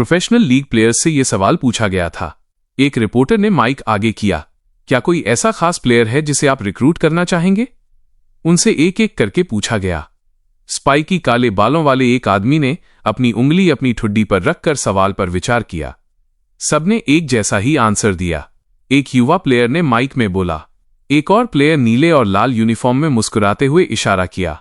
Professional league players से यह सवाल पूछा गया था। एक रिपोर्टर ने माइक आगे किया, क्या कोई ऐसा खास प्लेयर है जिसे आप रिक्रूट करना चाहेंगे? उनसे एक एक करके पूछा गया। स्पाइकी काले बालों वाले एक आदमी ने अपनी उंगली अपनी ठुड्डी पर रखकर सवाल पर विचार किया। सबने एक जैसा ही आंसर दिया। एक युवा प्लेयर ने माइक में बोला। एक और प्लेयर नीले और लाल यूनिफॉर्म में मुस्कुराते हुए इशारा किया।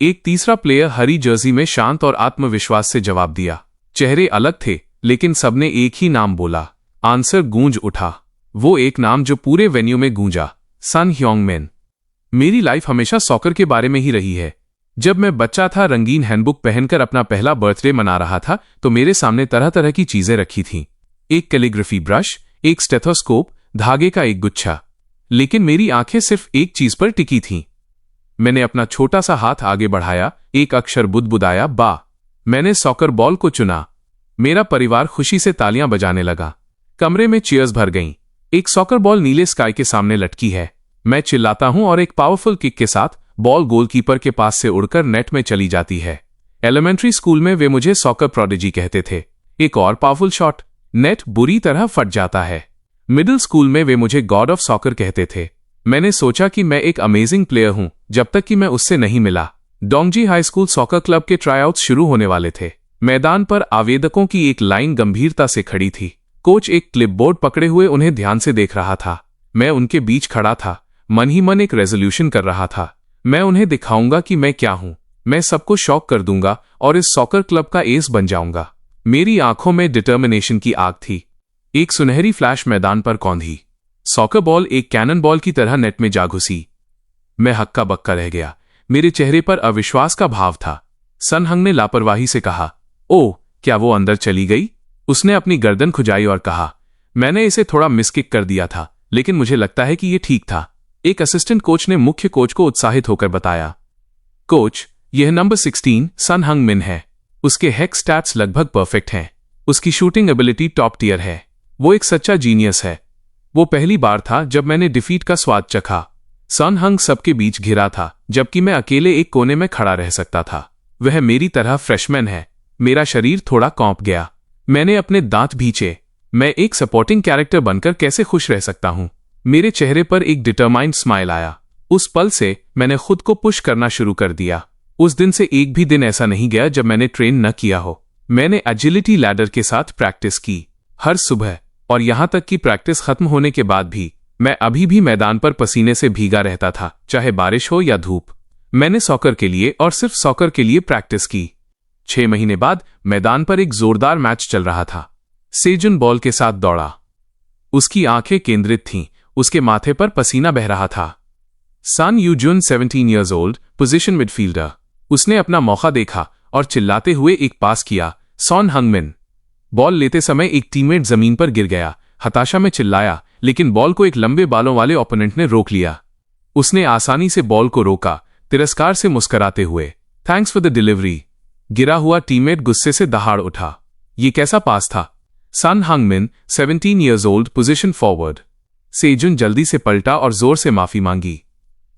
एक तीसरा प्लेयर हरी जर्सी में शांत और आत्मविश्वास से जवाब दिया। चेहरे अलग थे, लेकिन सबने एक ही नाम बोला। आंसर गूंज उठा, वो एक नाम जो पूरे वेन्यू में गूंजा, सन ह्योंगमिन। मेरी लाइफ हमेशा सॉकर के बारे में ही रही है। जब मैं बच्चा था, रंगीन हैंडबुक पहनकर अपना पहला बर्थडे मना रहा था, तो मेरे सामने तरह तरह की चीजें रखी थीं। एक कैलीग्राफी ब्रश, एक स्टेथोस्कोप, धागे का एक गुच्छा। लेकिन मेरी आंखें सिर्फ एक चीज पर टिकी थीं। मैंने अपना छोटा सा हाथ आगे बढ़ाया, एक अक्षर बुदबुदाया, बा। मैंने सॉकर बॉल को चुना। मेरा परिवार खुशी से तालियां बजाने लगा। कमरे में चीयर्स भर गईं। एक सॉकर बॉल नीले स्काई के सामने लटकी है। मैं चिल्लाता हूं और एक पावरफुल किक के साथ बॉल गोलकीपर के पास से उड़कर नेट में चली जाती है। एलिमेंट्री स्कूल में वे मुझे सॉकर प्रोडिजी कहते थे। एक और पावरफुल शॉट, नेट बुरी तरह फट जाता है। मिडिल स्कूल में वे मुझे गॉड ऑफ सॉकर कहते थे। मैंने सोचा कि मैं एक अमेजिंग प्लेयर हूं, जब तक कि मैं उससे नहीं मिला। डोंगजी हाई स्कूल सॉकर क्लब के ट्राईआउट्स शुरू होने वाले थे। मैदान पर आवेदकों की एक लाइन गंभीरता से खड़ी थी। कोच एक क्लिपबोर्ड पकड़े हुए उन्हें ध्यान से देख रहा था। मैं उनके बीच खड़ा था, मन ही मन एक रेजोल्यूशन कर रहा था। मैं उन्हें दिखाऊंगा कि मैं क्या हूं। मैं सबको शॉक कर दूंगा और इस सॉकर क्लब का एस बन जाऊंगा। मेरी आंखों में डिटर्मिनेशन की आग थी। एक सुनहरी फ्लैश मैदान पर कौंधी। सॉकर बॉल एक कैनन बॉल की तरह नेट में जा घुसी। मैं हक्का बक्का रह गया। मेरे चेहरे पर अविश्वास का भाव था। सन हंग ने लापरवाही से कहा, ओह, क्या वो अंदर चली गई? उसने अपनी गर्दन खुजाई और कहा, मैंने इसे थोड़ा मिसकिक कर दिया था, लेकिन मुझे लगता है कि यह ठीक था। एक असिस्टेंट कोच ने मुख्य कोच को उत्साहित होकर बताया, कोच, यह नंबर 16 सन हंग मिन है। उसके हेक्स स्टैट्स लगभग परफेक्ट हैं। उसकी शूटिंग एबिलिटी टॉप टियर है। वो एक सच्चा जीनियस है। वो पहली बार था जब मैंने डिफीट का स्वाद चखा। सन हंग सबके बीच घिरा था, जबकि मैं अकेले एक कोने में खड़ा रह सकता था। वह मेरी तरह फ्रेशमैन है। मेरा शरीर थोड़ा कांप गया। मैंने अपने दांत भींचे। मैं एक सपोर्टिंग कैरेक्टर बनकर कैसे खुश रह सकता हूं? मेरे चेहरे पर एक डिटरमाइंड स्माइल आया। उस पल से मैंने खुद को पुश करना शुरू कर दिया। उस दिन से एक भी दिन ऐसा नहीं गया जब मैंने ट्रेन न किया हो। मैंने एजिलिटी लैडर के साथ प्रैक्टिस की हर सुबह, और यहां तक कि प्रैक्टिस खत्म होने के बाद भी मैं अभी भी मैदान पर पसीने से भीगा रहता था, चाहे बारिश हो या धूप। मैंने सॉकर के लिए और सिर्फ सॉकर के लिए प्रैक्टिस की। 6 महीने बाद मैदान पर एक जोरदार मैच चल रहा था। सेजुन बॉल के साथ दौड़ा। उसकी आंखें केंद्रित थीं, उसके माथे पर पसीना बह रहा था। सन यूजुन 17 ईयर्स ओल्ड, पोजीशन मिडफील्डर। उसने अपना मौका देखा और चिल्लाते हुए एक पास किया, सॉन हंगमिन। बॉल लेते समय एक टीममेट जमीन पर गिर गया। हताशा में चिल्लाया, लेकिन बॉल को एक लंबे बालों वाले ओपोनेंट ने रोक लिया। उसने आसानी से बॉल को रोका, तिरस्कार से मुस्कुराते हुए, थैंक्स फॉर द डिलीवरी। गिरा हुआ टीममेट गुस्से से दहाड़ उठा। ये कैसा पास था? सन हंगमिन 17 ईयर्स ओल्ड, पोजीशन फॉरवर्ड। सेजुन जल्दी से पलटा और जोर से माफी मांगी।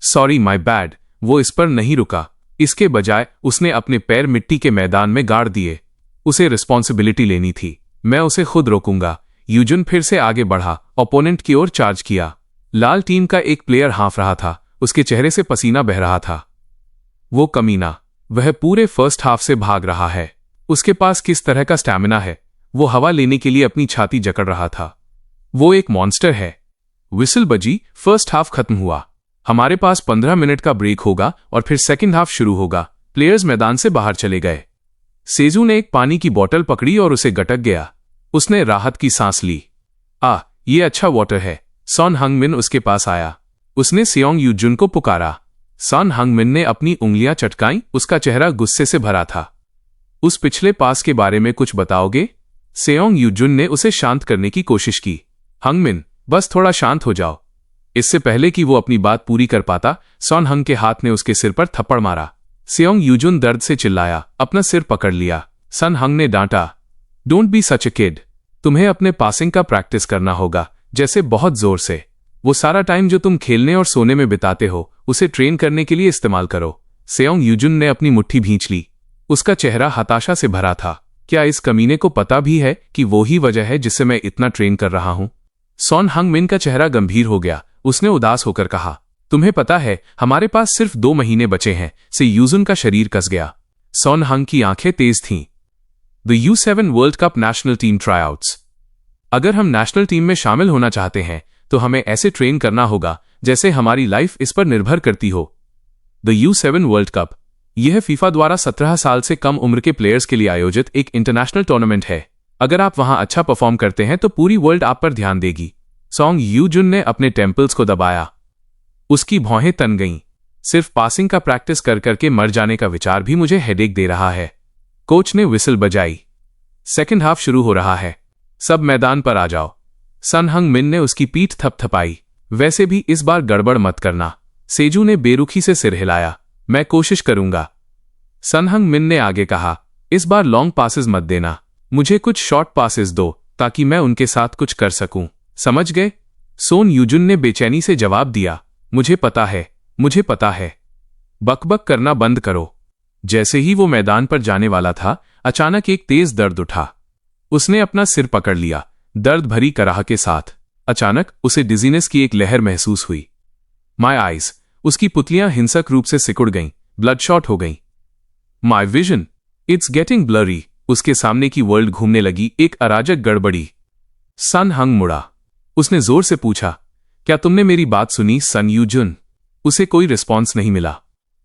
Sorry, my bad. वो इस पर नहीं रुका। इसके बजाय उसने अपने पैर मिट्टी के मैदान में गाड़ दिए। उसे रिस्पॉन्सिबिलिटी लेनी थी। मैं उसे खुद रोकूंगा। यूजुन फिर से आगे बढ़ा, ओपोनेंट की ओर चार्ज किया। लाल टीम का एक प्लेयर हाँफ रहा था। उसके चेहरे से पसीना बह रहा था। वो कमीना, वह पूरे फर्स्ट हाफ से भाग रहा है। उसके पास किस तरह का स्टैमिना है? वो हवा लेने के लिए अपनी छाती जकड़ रहा था। वो एक मॉन्स्टर है। विसल बजी, फर्स्ट हाफ खत्म हुआ। हमारे पास 15 मिनट का ब्रेक होगा और फिर सेकंड हाफ शुरू होगा। प्लेयर्स मैदान से बाहर चले गए। सेजू ने एक पानी की बोतल पकड़ी और उसे गटक गया। उसने राहत की सांस ली। ये अच्छा वाटर है। सॉन हंगमिन उसके पास आया। उसने सेओंग यूजुन को पुकारा। सॉन हंगमिन ने अपनी उंगलियां चटकाईं। उसका चेहरा गुस्से से भरा था। उस पिछले पास के बारे में कुछ बताओगे? सेओंग यूजुन ने उसे शांत करने की कोशिश की। हंगमिन, बस थोड़ा शांत हो जाओ। इससे पहले कि वो अपनी बात पूरी कर पाता, सॉन हंग के हाथ ने उसके सिर पर थप्पड़ मारा। सेओंग यूजुन दर्द से चिल्लाया, अपना सिर पकड़ लिया। सन हंग ने डांटा, don't be such a kid. तुम्हें अपने पासिंग का प्रैक्टिस करना होगा, जैसे बहुत जोर से। वो सारा टाइम जो तुम खेलने और सोने में बिताते हो, उसे ट्रेन करने के लिए इस्तेमाल करो। सेओंग यूजुन ने अपनी मुट्ठी भींच ली। उसका चेहरा हताशा से भरा था। क्या इस कमीने को पता भी है कि वो ही वजह है जिससे मैं इतना ट्रेन कर रहा हूं? सॉन हंग मिन का चेहरा गंभीर हो गया। उसने उदास होकर कहा, तुम्हें पता है हमारे पास सिर्फ 2 महीने बचे हैं। से यूजुन का शरीर कस गया। सॉन हंग की आंखें तेज थीं। The U7 world cup national team tryouts. अगर हम नेशनल टीम में शामिल होना चाहते हैं तो हमें ऐसे ट्रेन करना होगा जैसे हमारी लाइफ इस पर निर्भर करती हो। द U7 वर्ल्ड कप, यह फीफा द्वारा 17 साल से कम उम्र के प्लेयर्स के लिए आयोजित एक इंटरनेशनल टूर्नामेंट है। अगर आप वहां अच्छा परफॉर्म करते हैं तो पूरी वर्ल्ड आप पर ध्यान देगी। सॉन्ग यूजुन ने अपने टेम्पल्स को दबाया। उसकी भौहें तन गईं। सिर्फ पासिंग का प्रैक्टिस कर करके मर जाने का विचार भी मुझे हेडेक दे रहा है। कोच ने विसल बजाई। सेकंड हाफ शुरू हो रहा है, सब मैदान पर आ जाओ। सन हंग मिन ने उसकी पीठ थपथपाई। वैसे भी इस बार गड़बड़ मत करना। सेजू ने बेरुखी से सिर हिलाया। मैं कोशिश करूंगा। सन हंग मिन ने आगे कहा, इस बार लॉन्ग पासेस मत देना। मुझे कुछ शॉर्ट पासेस दो ताकि मैं उनके साथ कुछ कर सकूं। समझ गए? सोन यूजुन ने बेचैनी से जवाब दिया, मुझे पता है, मुझे पता है। बकबक करना बंद करो। जैसे ही वो मैदान पर जाने वाला था, अचानक एक तेज दर्द उठा। उसने अपना सिर पकड़ लिया, दर्द भरी कराह के साथ। अचानक उसे डिजीनेस की एक लहर महसूस हुई। माय आईज, उसकी पुतलियां हिंसक रूप से सिकुड़ गईं, ब्लडशॉट हो गईं। My vision, it's getting blurry. उसके सामने की वर्ल्ड घूमने लगी, एक अराजक गड़बड़ी। सन हंग मुड़ा। उसने जोर से पूछा, क्या तुमने मेरी बात सुनी सन यूजुन? उसे कोई रिस्पॉन्स नहीं मिला।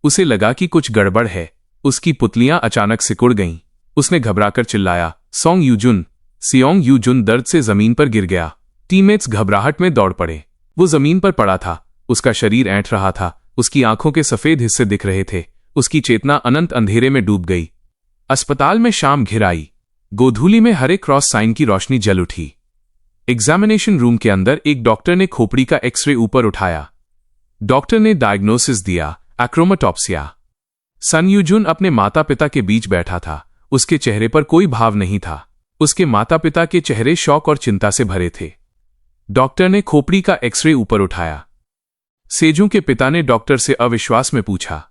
उसे लगा कि कुछ गड़बड़ है। उसकी पुतलियां अचानक सिकुड़ गईं। उसने घबराकर चिल्लाया, सॉन्ग यूजुन। सियोंग यूजुन दर्द से जमीन पर गिर गया। टीममेट्स घबराहट में दौड़ पड़े। वो जमीन पर पड़ा था। उसका शरीर ऐंठ रहा था। उसकी आंखों के सफेद हिस्से दिख रहे थे। उसकी चेतना अनंत अंधेरे में डूब गई। अस्पताल में शाम घिर आई। गोधूली में हरे क्रॉस साइन की रोशनी जल उठी। एग्जामिनेशन रूम के अंदर एक डॉक्टर ने खोपड़ी का एक्सरे ऊपर उठाया। डॉक्टर ने डायग्नोसिस दिया, एक्रोमेटॉप्सिया। सन यूजुन अपने माता पिता के बीच बैठा था। उसके चेहरे पर कोई भाव नहीं था। उसके माता पिता के चेहरे शौक और चिंता से भरे थे। डॉक्टर ने खोपड़ी का एक्सरे ऊपर उठाया। सेजू के पिता ने डॉक्टर से अविश्वास में पूछा,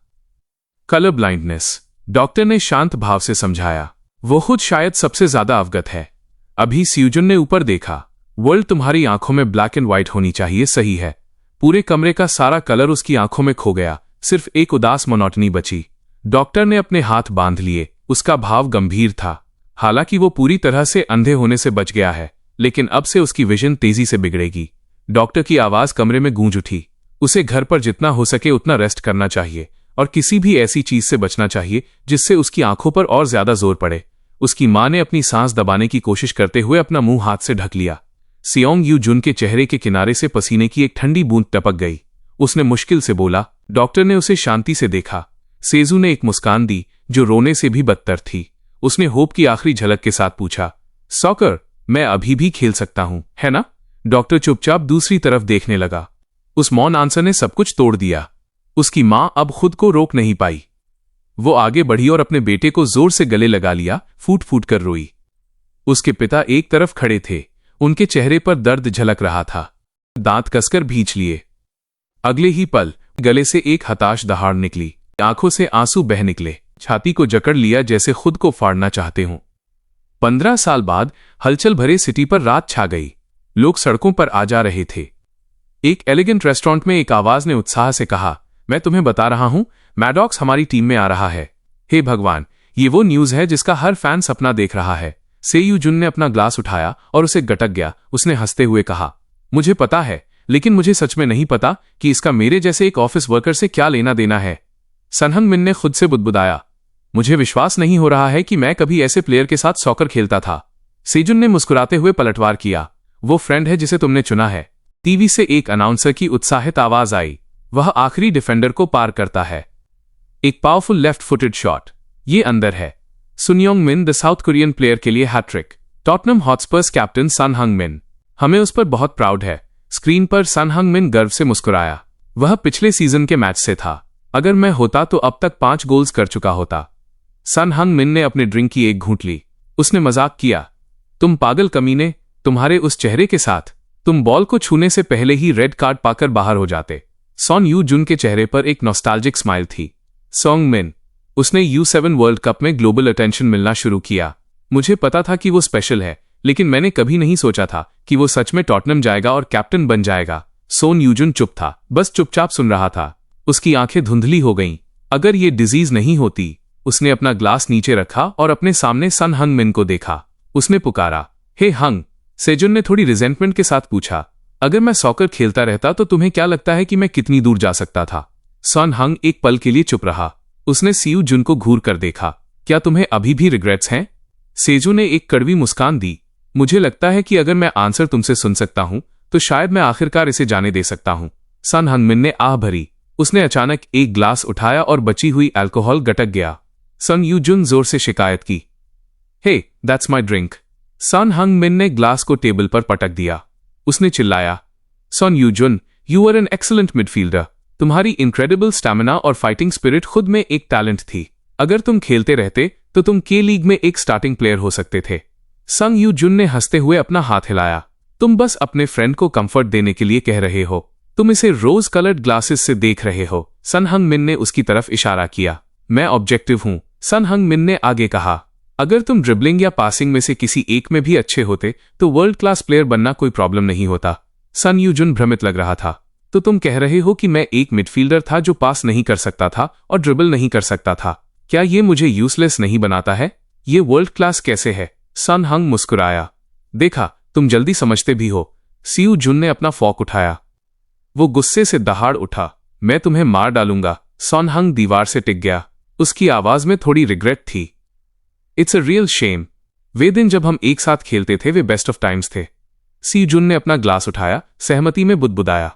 कलर ब्लाइंडनेस। डॉक्टर ने शांत भाव से समझाया, वो खुद शायद सबसे ज्यादा अवगत है। अभी स्यूजन ने ऊपर देखा। वर्ल्ड तुम्हारी आंखों में ब्लैक एंड व्हाइट होनी चाहिए, सही है। पूरे कमरे का सारा कलर उसकी आंखों में खो गया। सिर्फ एक उदास मोनोटनी बची। डॉक्टर ने अपने हाथ बांध लिए। उसका भाव गंभीर था। हालांकि वो पूरी तरह से अंधे होने से बच गया है, लेकिन अब से उसकी विजन तेजी से बिगड़ेगी। डॉक्टर की आवाज कमरे में गूंज उठी। उसे घर पर जितना हो सके उतना रेस्ट करना चाहिए और किसी भी ऐसी चीज से बचना चाहिए जिससे उसकी आंखों पर और ज्यादा जोर पड़े। उसकी मां ने अपनी सांस दबाने की कोशिश करते हुए अपना मुंह हाथ से ढक लिया। सियोंग यूजुन के चेहरे के किनारे से पसीने की एक ठंडी बूंद टपक गई। उसने मुश्किल से बोला। डॉक्टर ने उसे शांति से देखा। सेजू ने एक मुस्कान दी जो रोने से भी बदतर थी। उसने होप की आखिरी झलक के साथ पूछा, सॉकर, मैं अभी भी खेल सकता हूं, है ना? डॉक्टर चुपचाप दूसरी तरफ देखने लगा। उस मौन आंसर ने सब कुछ तोड़ दिया। उसकी मां अब खुद को रोक नहीं पाई। वो आगे बढ़ी और अपने बेटे को जोर से गले लगा लिया, फूट फूट कर रोई। उसके पिता एक तरफ खड़े थे। उनके चेहरे पर दर्द झलक रहा था। दांत कसकर भींच लिए। अगले ही पल गले से एक हताश दहाड़ निकली। आंखों से आंसू बह निकले। छाती को जकड़ लिया जैसे खुद को फाड़ना चाहते हों। 15 साल बाद हलचल भरे सिटी पर रात छा गई। लोग सड़कों पर आ जा रहे थे। एक एलिगेंट रेस्टोरेंट में एक आवाज ने उत्साह से कहा, मैं तुम्हें बता रहा हूं, मैडॉक्स हमारी टीम में आ रहा है। हे भगवान, ये वो न्यूज है जिसका हर फैन सपना देख रहा है। से यूजुन ने अपना ग्लास उठाया और उसे गटक गया। उसने हंसते हुए कहा, मुझे पता है, लेकिन मुझे सच में नहीं पता कि इसका मेरे जैसे एक ऑफिस वर्कर से क्या लेना देना है। सन हंग मिन ने खुद से बुदबुदाया, मुझे विश्वास नहीं हो रहा है कि मैं कभी ऐसे प्लेयर के साथ सॉकर खेलता था। सेजुन ने मुस्कुराते हुए पलटवार किया, वो फ्रेंड है जिसे तुमने चुना है। टीवी से एक अनाउंसर की उत्साहित आवाज आई, वह आखिरी डिफेंडर को पार करता है। एक पावरफुल लेफ्ट फुटेड शॉट। ये अंदर है। सुनयोंग मिन द साउथ कोरियन प्लेयर के लिए हैट्रिक। टॉटनम हॉटस्पर्स कैप्टन सन हंग मिन। हमें उस पर बहुत प्राउड है। स्क्रीन पर सन हंग मिन गर्व से मुस्कुराया। वह पिछले सीजन के मैच से था। अगर मैं होता तो अब तक 5 गोल्स कर चुका होता। सन हंग मिन ने अपने ड्रिंक की एक घूंट ली। उसने मजाक किया, तुम पागल कमीने, तुम्हारे उस चेहरे के साथ तुम बॉल को छूने से पहले ही रेड कार्ड पाकर बाहर हो जाते। सॉन यू जुन के चेहरे पर एक नॉस्टैल्जिक स्माइल थी। सॉन्ग मिन, उसने U7 वर्ल्ड कप में ग्लोबल अटेंशन मिलना शुरू किया। मुझे पता था कि वो स्पेशल है, लेकिन मैंने कभी नहीं सोचा था कि वो सच में टॉटनहम जाएगा और कैप्टन बन जाएगा। सोन यूजुन चुप था, बस चुपचाप सुन रहा था। उसकी आंखें धुंधली हो गईं। अगर ये डिजीज नहीं होती। उसने अपना ग्लास नीचे रखा और अपने सामने सन हंग मिन को देखा। उसने पुकारा, हे हंग। सेजुन ने थोड़ी रिजेंटमेंट के साथ पूछा, अगर मैं सॉकर खेलता रहता तो तुम्हें क्या लगता है कि मैं कितनी दूर जा सकता था? सन हंग एक पल के लिए चुप रहा। उसने सियू जुन को घूर कर देखा। क्या तुम्हें अभी भी रिग्रेट्स हैं? सेजू ने एक कड़वी मुस्कान दी। मुझे लगता है कि अगर मैं आंसर तुमसे सुन सकता हूं तो शायद मैं आखिरकार इसे जाने दे सकता हूं। सन हंग मिन ने आह भरी। उसने अचानक एक ग्लास उठाया और बची हुई अल्कोहल गटक गया। सन यू जुन जोर से शिकायत की, हे that's my drink. Sun Hung Min ने ग्लास को टेबल पर पटक दिया। उसने चिल्लाया, Son Yu Jun, you are an excellent midfielder. तुम्हारी इनक्रेडिबल स्टैमिना और फाइटिंग स्पिरिट खुद में एक टैलेंट थी। अगर तुम खेलते रहते तो तुम के लीग में एक स्टार्टिंग प्लेयर हो सकते थे। संग यू जुन ने हंसते हुए अपना हाथ हिलाया। तुम बस अपने फ्रेंड को कंफर्ट देने के लिए कह रहे हो। तुम इसे रोज कलर्ड ग्लासेस से देख रहे हो। सन हंग मिन ने उसकी तरफ इशारा किया। मैं ऑब्जेक्टिव हूं, सन हंग मिन ने आगे कहा। अगर तुम ड्रिबलिंग या पासिंग में से किसी एक में भी अच्छे होते तो वर्ल्ड क्लास प्लेयर बनना कोई प्रॉब्लम नहीं होता। सन यू जुन भ्रमित लग रहा था। तो तुम कह रहे हो कि मैं एक मिडफील्डर था जो पास नहीं कर सकता था और ड्रिबल नहीं कर सकता था। क्या ये मुझे यूजलेस नहीं बनाता है? ये वर्ल्ड क्लास कैसे है? सन हंग मुस्कुराया। देखा, तुम जल्दी समझते भी हो। सियू जुन ने अपना फॉक उठाया। वो गुस्से से दहाड़ उठा। मैं तुम्हें मार डालूंगा। सन हंग दीवार से टिक गया। उसकी आवाज में थोड़ी रिग्रेट थी। It's a real shame. वे दिन जब हम एक साथ खेलते थे वे बेस्ट ऑफ टाइम्स थे। सियू जुन ने अपना ग्लास उठाया, सहमति में बुदबुदाया।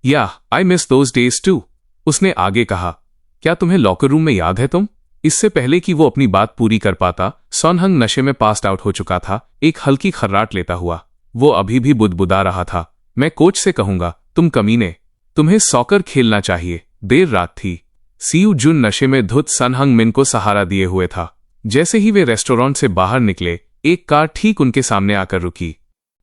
Yeah I miss those days too. उसने आगे कहा, क्या तुम्हें लॉकर रूम में याद है तुम? इससे पहले कि वो अपनी बात पूरी कर पाता, सन हंग नशे में पास्ट आउट हो चुका था, एक हल्की खर्राट लेता हुआ। वो अभी भी बुदबुदा रहा था। मैं कोच से कहूंगा, तुम कमीने, तुम्हें सॉकर खेलना चाहिए। देर रात थी। सियू जुन नशे में धुत सन हंग मिन को सहारा दिए हुए था। जैसे ही वे रेस्टोरेंट से बाहर निकले, एक कार ठीक उनके सामने आकर रुकी।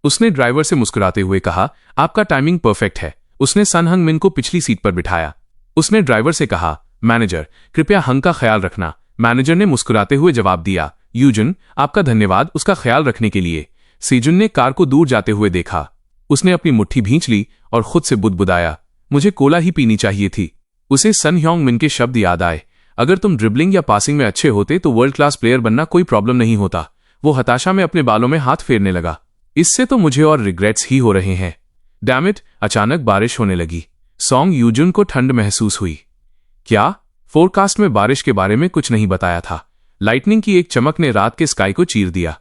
उसने ड्राइवर से मुस्कुराते हुए कहा, आपका टाइमिंग परफेक्ट है। उसने सन हंग मिन को पिछली सीट पर बिठाया। उसने ड्राइवर से कहा, मैनेजर, कृपया हंग का ख्याल रखना। मैनेजर ने मुस्कुराते हुए जवाब दिया, यूजुन, आपका धन्यवाद उसका ख्याल रखने के लिए। सेजुन ने कार को दूर जाते हुए देखा। उसने अपनी मुट्ठी भींच ली और खुद से बुदबुदाया, मुझे कोला ही पीनी चाहिए थी। उसे सन ह्योंग मिन के शब्द याद आए, अगर तुम ड्रिबलिंग या पासिंग में अच्छे होते तो वर्ल्ड क्लास प्लेयर बनना कोई प्रॉब्लम नहीं होता। वो हताशा में अपने बालों में हाथ फेरने लगा। इससे तो मुझे और रिग्रेट्स ही हो रहे हैं। डैम इट, अचानक बारिश होने लगी। सॉन्ग यूजुन को ठंड महसूस हुई। क्या? फोरकास्ट में बारिश के बारे में कुछ नहीं बताया था। लाइटनिंग की एक चमक ने रात के स्काई को चीर दिया।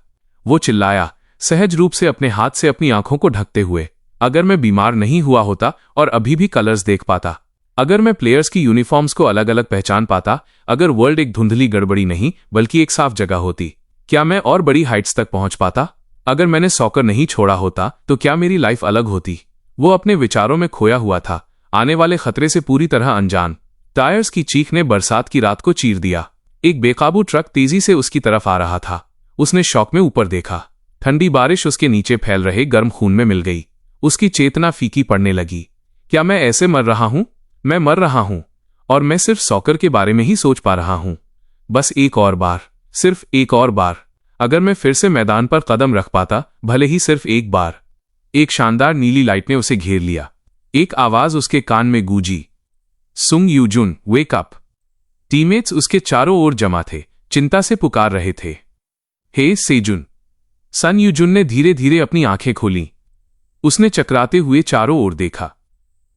वो चिल्लाया, सहज रूप से अपने हाथ से अपनी आंखों को ढकते हुए, अगर मैं बीमार नहीं हुआ होता और अभी भी कलर्स देख पाता, अगर मैं प्लेयर्स की यूनिफॉर्म्स को अलग अलग पहचान पाता, अगर वर्ल्ड एक धुंधली गड़बड़ी नहीं बल्कि एक साफ जगह होती, क्या मैं और बड़ी हाइट्स तक पहुंच पाता? अगर मैंने सॉकर नहीं छोड़ा होता तो क्या मेरी लाइफ अलग होती? वो अपने विचारों में खोया हुआ था, आने वाले खतरे से पूरी तरह अनजान। टायर्स की चीख ने बरसात की रात को चीर दिया। एक बेकाबू ट्रक तेजी से उसकी तरफ आ रहा था। उसने शौक में ऊपर देखा। ठंडी बारिश उसके नीचे फैल रहे गर्म खून में मिल गई। उसकी चेतना फीकी पड़ने लगी। क्या मैं ऐसे मर रहा हूं? मैं मर रहा हूं और मैं सिर्फ सॉकर के बारे में ही सोच पा रहा हूं। बस एक और बार, सिर्फ एक और बार, अगर मैं फिर से मैदान पर कदम रख पाता, भले ही सिर्फ एक बार। एक शानदार नीली लाइट ने उसे घेर लिया। एक आवाज उसके कान में गूंजी, सुंग यूजुन, वेक अप। टीममेट्स उसके चारों ओर जमा थे, चिंता से पुकार रहे थे, हे सेजुन। सन यूजुन ने धीरे धीरे अपनी आंखें खोली। उसने चकराते हुए चारों ओर देखा।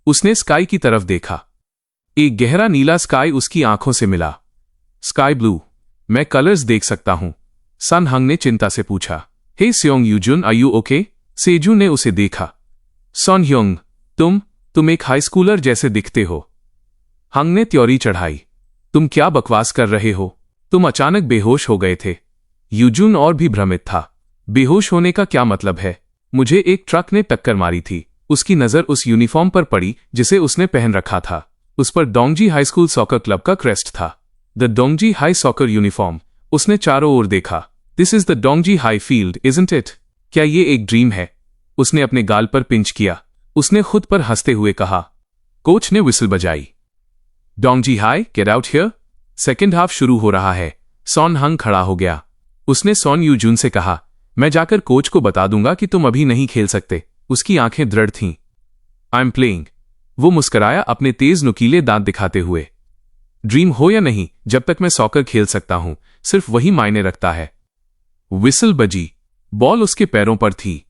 उसने स्काई की तरफ देखा। एक गहरा नीला स्काई उसकी आंखों से मिला। Sky blue. मैं कलर्स देख सकता हूं? सन हंग ने चिंता से पूछा। हे स्योंग यूजुन, आर यू ओके? सेजू ने उसे देखा। सन ह्योंग, तुम एक हाई स्कूलर जैसे दिखते हो। हंग ने त्योरी चढ़ाई। तुम क्या बकवास कर रहे हो? तुम अचानक बेहोश हो गए थे। यूजुन और भी भ्रमित था। बेहोश होने का क्या मतलब है? मुझे एक ट्रक ने टक्कर मारी थी। उसकी नजर उस यूनिफॉर्म पर पड़ी जिसे उसने पहन रखा था। उस पर Dongji high school soccer club का क्रेस्ट था। The Dongji high soccer uniform. उसने चारों ओर देखा। This is the Dongji high field, isn't it? क्या ये एक ड्रीम है? उसने अपने गाल पर पिंच किया। उसने खुद पर हंसते हुए कहा। कोच ने विसल बजाई। Dongji high, get out here. Second half शुरू हो रहा है। सॉन हंग खड़ा हो गया। उसने सॉन यूजुन से कहा, मैं जाकर कोच को बता दूंगा कि तुम अभी नहीं खेल सकते। उसकी आंखें दृढ़ थीं। I am playing. वो मुस्कराया अपने तेज नुकीले दांत दिखाते हुए। ड्रीम हो या नहीं, जब तक मैं सॉकर खेल सकता हूं, सिर्फ वही मायने रखता है। विसल बजी। बॉल उसके पैरों पर थी।